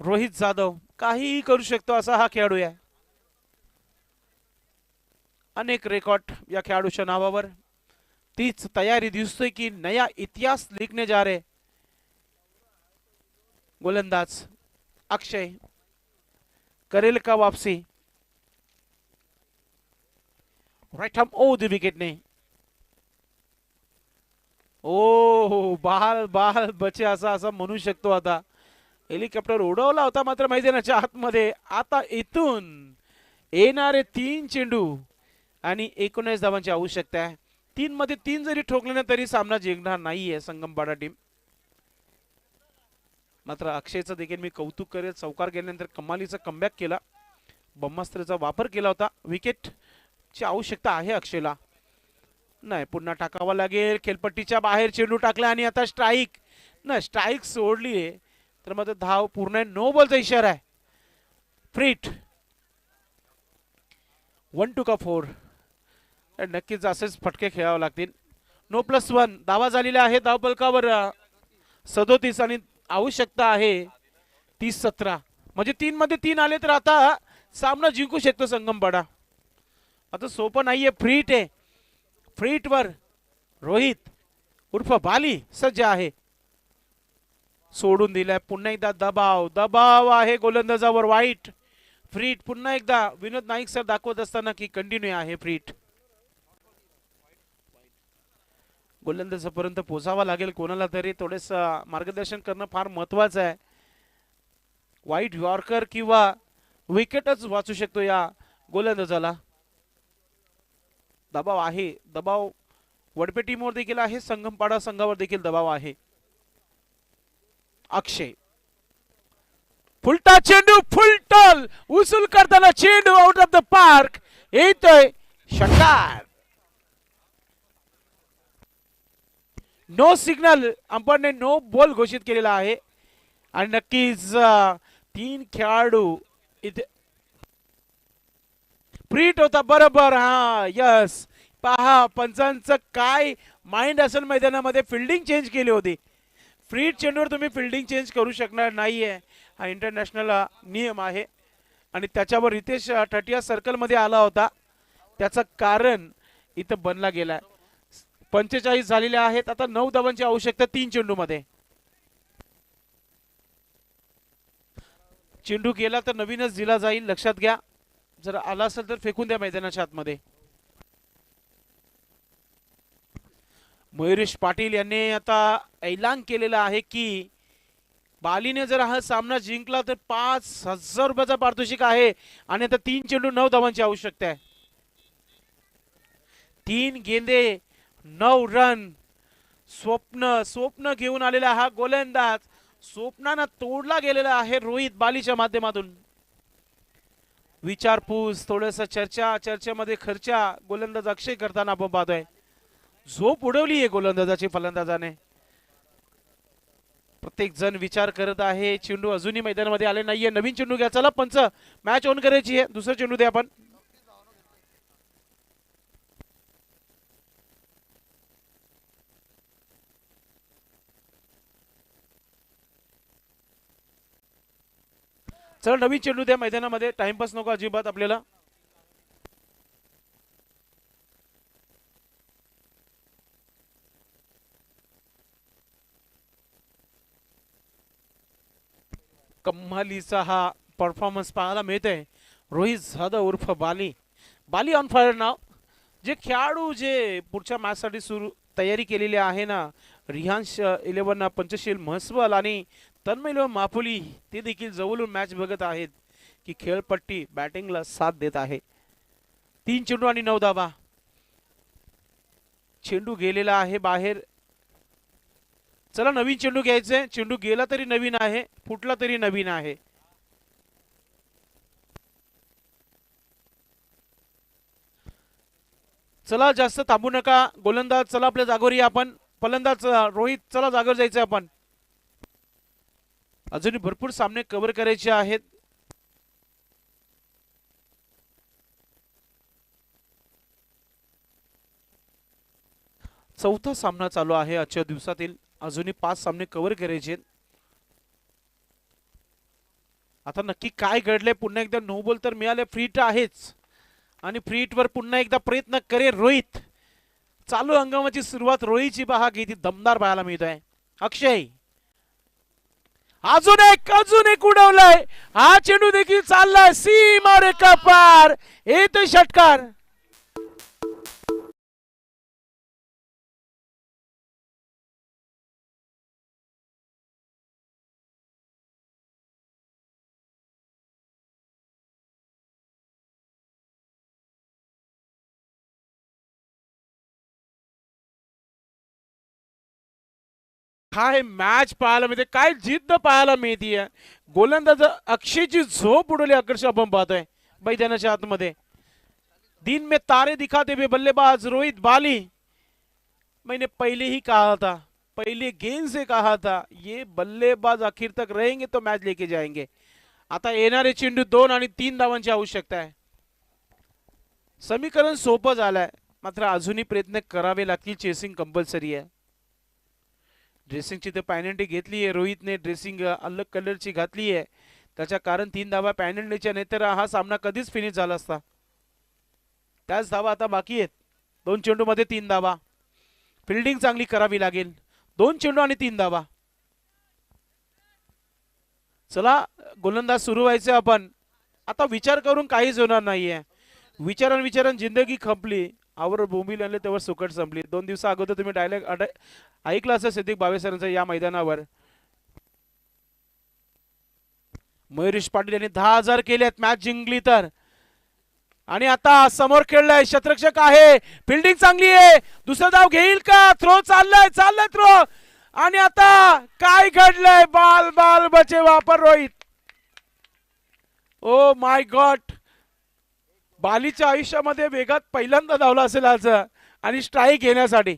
रोहित जाधव काहीही करू शकतो असा हा खेळाडू आहे. अनेक रेकॉर्ड या खेळाडूच्या नावावर. तीच तयारी दिसतोय की नया इतिहास लिखने जा रहे. गोलंदाज अक्षय करेल का वापसी. राईट आर्म ओ द विकेटने. ओ बाल बाल बचे असा असा म्हणू शकतो. आता हेलिकॉप्टर उडवला होता मात्र मैदानाच्या आतमध्ये. आता इथून येणारे 3 चेंडू आणि 19 धावांची आवश्यकता आहे. 3 मध्ये 3 जरी ठोकले ना तरी सामना जिंकणार नाहीये संगमपाडा टीम. मात्र अक्षयचं देखील मी कौतुक करेल. चौकार गेल्यानंतर कमालीचा कमबॅक केला, ब्रह्मास्त्राचा वापर केला होता. विकेट ची आवश्यकता आहे अक्षयला. नाही पुन्हा टाकावा लागेल. खेळपट्टीच्या बाहेर चेंडू टाकला आणि आता स्ट्राईक. ना स्ट्राईक सोडली तर मग धाव पूर्ण नो बॉलचा इशारा आहे. फ्रीट 1 का 4. नक्कीच असेच फटके खेळावे लागतील. नो +1 धावा झालेला आहे. धाव फलकावर 37 आणि आवश्यकता आहे 30-17. म्हणजे 3 मध्ये 3 आले तर आता सामना जिंकू शकतो संगमपाडा. आता सोपं नाहीये. फ्रीट आहे. फ्रीट वर रोहित उर्फ बाली सज्ज आहे. सोडून दिलाय. पुन्हा एकदा दबाव दबाव आहे गोलंदाजावर. वाईट फ्रीट पुन्हा एकदा विनोद नाईक सर दाखवत असताना की कंटिन्यू आहे फ्रीट. गोलंदाजापर्यंत पोहोचावा लागेल कोणाला तरी. थोडेस मार्गदर्शन करणं फार महत्वाचं आहे. वाईट यॉर्कर किंवा विकेटच वाचू शकतो या गोलंदाजाला. दबाव आहे. दबाव वडपे टीमवर देखील आहे, संगमपाडा संघावर देखील दबाव आहे. अक्षय फुलटा चेंडू फुलटॉल उचल करताना चेंडू आउट ऑफ द पार्क. येतोय षटकार. नो सिग्नल अंपायरने नो बॉल घोषित केलेला आहे. आणि नक्कीच 3 खेळाडू इथे फ्रीट होता बरोबर. हा यस पहा पंचांचं काय माइंड असेल मैदानामध्ये. फिल्डिंग चेंज केली होती. फ्रीट चेंडूवर तुम्ही फिल्डिंग चेंज करू शकणार नाहीये. हा इंटरनॅशनल नियम आहे. आणि त्याच्यावर रितेश टटिया सर्कल मध्ये आला होता. त्याचं कारण इथं बनला गेलाय. 45 झालेले आहेत. आता 9 धावांची आवश्यकता 3 चेंडू मध्ये. चेंडू गेला तर नवीनच दिला जाईल, लक्षात घ्या. जर आला असेल तर फेकून द्या मैदानाच्या आतमध्ये. मयुरेश पाटील यांनी आता ऐलान केलेला आहे की बालीने जर हा सामना जिंकला तर 5,000 रुपयाचा पारितोषिक आहे. आणि आता 3 चेंडू 9 धावांची आवश्यकता आहे. 3 गेंदे 9 रन. स्वप्न घेऊन आलेला हा गोलंदाज स्वप्नानं तोडला गेलेला आहे रोहित बालीच्या माध्यमातून. विचारपूस थोडस चर्चेमध्ये खर्चा गोलंदाज अक्षय करताना आपण पाहतोय. झोप उडवली आहे गोलंदाजाची फलंदाजाने. प्रत्येक जण विचार करत आहे. चेंडू अजूनही मैदानामध्ये आले नाहीये. नवीन चेंडू घ्या. चला पंच मॅच ऑन करायची आहे. दुसरा चेंडू द्या आपण. चला नवीन चेंडू द्या मैदानामध्ये. टाइमपास नको अजिबात आपल्याला. कमालीचा हा परफॉर्मन्स पाहायला मिळतोय. रोहित जाधव उर्फ बाली, बाली ऑन फायर नाव. जे खेळाडू जे पुढच्या मॅचसाठी सुरू तयारी केलेली आहे ना, रिहांश 11 पंचशील म्हसवल आणि तन्मय मापुली, ते देखील जवळून मॅच बघत आहेत की खेळपट्टी बॅटिंगला साथ देत आहे. 3 चेंडू आणि 9 धावा. चेंडू गेलेला आहे बाहेर. चला नवीन चेंडू घ्यायचे. चेंडू गेला तरी नवीन आहे, फुटला तरी नवीन आहे. चला जास्त थांबू नका. गोलंदाज चला आपल्या जागेवर या आपण. फलंदाज रोहित चला जागेवर जायचं आपण. अजूनही भरपूर सामने कव्हर करायचे आहेत. चौथा सामना चालू आहे आजच्या दिवसातील. अजूनही 5 सामने कव्हर करायचे. आता नक्की काय घडले. पुन्हा एकदा नो बॉल तर मिळाले, फ्री हिट आहेच आणि फ्री हिट वर पुन्हा एकदा प्रयत्न करेल रोहित. चालू हंगामाची सुरुवात रोहितची पहा किती दमदार पाहायला मिळत आहे. अक्षय अजून एक उडवलाय. हा चेंडू देखील चाललाय सीमा रेखा पार. येतोय षटकार. काय मॅच पाहायला मिळते, काय जिद्द पाहायला मिळतीये. गोलंदाज अक्षयची झोप उडवली आकर्षक आपण पाहतोय मैदानाच्या आतमध्ये. दिन में तारे दिखाते हुए बल्लेबाज रोहित बाली. मैंने पहले ही कहा था, पहले गेंद से कहा था, ये बल्लेबाज आखिर तक रहेंगे तो मैच लेके जाएंगे. आता येणारे चेंडू 2 आणि 3 धावांची आवश्यकता आहे. समीकरण सोपं झालंय, मात्र अजूनही प्रयत्न करावे लागतील. चेसिंग कंपल्सरी आहे. ड्रेसिंगची तर पॅनल्टी घेतली आहे रोहितने. ड्रेसिंग अलग कलरची घातली आहे. त्याच्या कारण 3 धावा पॅनल्टीच्या, नाहीतर हा सामना कधीच फिनिश झाला असता. त्याच धावा आता बाकी आहेत. 2 चेंडू मध्ये 3 धावा. फिल्डिंग चांगली करावी लागेल. 2 चेंडू आणि 3 धावा. चला गोलंदाज सुरू व्हायचे आपण. आता विचार करून काहीच होणार नाहीये. विचारान जिंदगी खपली, आवर बोंबील आणले तेव्हा सुकट संपली. 2 दिवसा अगोदर तुम्ही डायलॉग ऐकला असेल सिद्दीक बावेसरांचा या मैदानावर. मयुरेश पाटील यांनी 10,000 केलेत मॅच जिंकली तर. आणि आता समोर खेळलाय शतरक्षक आहे. फिल्डिंग चांगली आहे. दुसरा धाव घेईल का. थ्रो चाललाय थ्रो. आणि आता काय घडलंय. बाल बचे वापर रोहित. Oh my God. बालीच्या आयुष्यामध्ये वेगात पहिल्यांदा धावला असेल आज आणि स्ट्राईक घेण्यासाठी.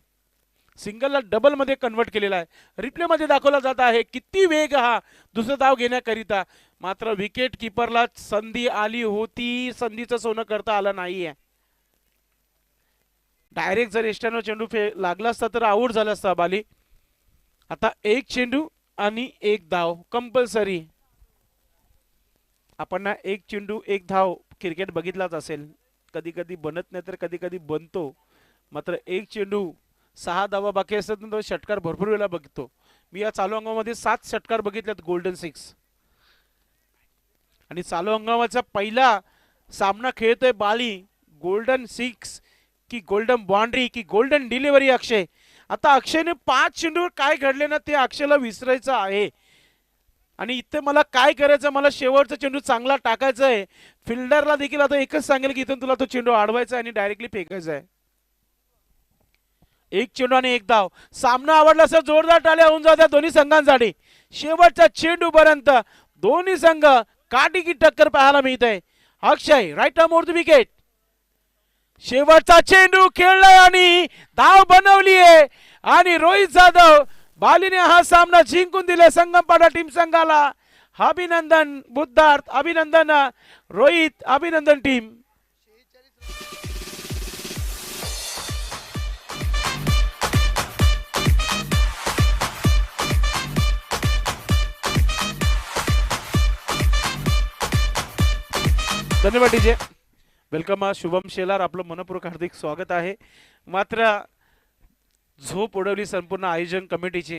सिंगलला डबल मध्ये कन्वर्ट केलेला आहे. रिप्ले मध्ये दाखवला जात आहे किती वेग हा दुसरा धाव घेण्याकरिता. मात्र विकेट किपरला संधी आली होती, संधीचं सोनं करता आलं नाहीये. डायरेक्ट जर एस्टर्नो चेंडू लागला असता तर आउट झाला असता बाली. आता 1 चेंडू आणि 1 धाव कंपल्सरी. आपण ना 1 चेंडू 1 धाव क्रिकेट बघितलाच असेल. कधी कधी बनत नाही तर कधी कधी बनतो. मात्र 1 चेंडू 6 धावा बाकी असतात ना, तो षटकार भरपूर वेळा बघतो. मी या चालू हंगामामध्ये 7 षटकार बघितलेत गोल्डन 6. आणि चालू हंगामाचा पहिला सामना खेळतोय बाली. गोल्डन 6 की गोल्डन बाउंड्री की गोल्डन डिलिव्हरी अक्षय. आता अक्षयने 5 चेंडूवर काय घडले ना ते अक्षयला विसरायचं आहे. आणि इथे मला काय करायचं, मला शेवटचा चेंडू चांगला टाकायचा आहे. फिल्डरला देखील आता एकच सांगेल की इथून तुला तो चेंडू अडवायचा आणि डायरेक्टली फेकायचा आहे. 1 चेंडू आणि 1 धाव. सामना आवडला असेल जोरदार टाळ्या होऊन जात्या दोन्ही संघांसाठी. शेवटच्या चेंडू पर्यंत दोन्ही संघ काठी की टक्कर पाहायला मिळते. Akshay right arm over the wicket. शेवटचा चेंडू खेळलाय आणि धाव बनवली आहे. आणि रोहित जाधव बालीने हा सामना जिंकून दिला संगमपाडा टीम संघाला. अभिनंदन बुद्धार्थ, अभिनंदन रोहित, अभिनंदन टीम. धन्यवाद डीजे. वेलकम शुभम शेलार, आपलं मनपूर्वक हार्दिक स्वागत आहे. मात्र झोप उडवली संपूर्ण आयोजन कमिटीची.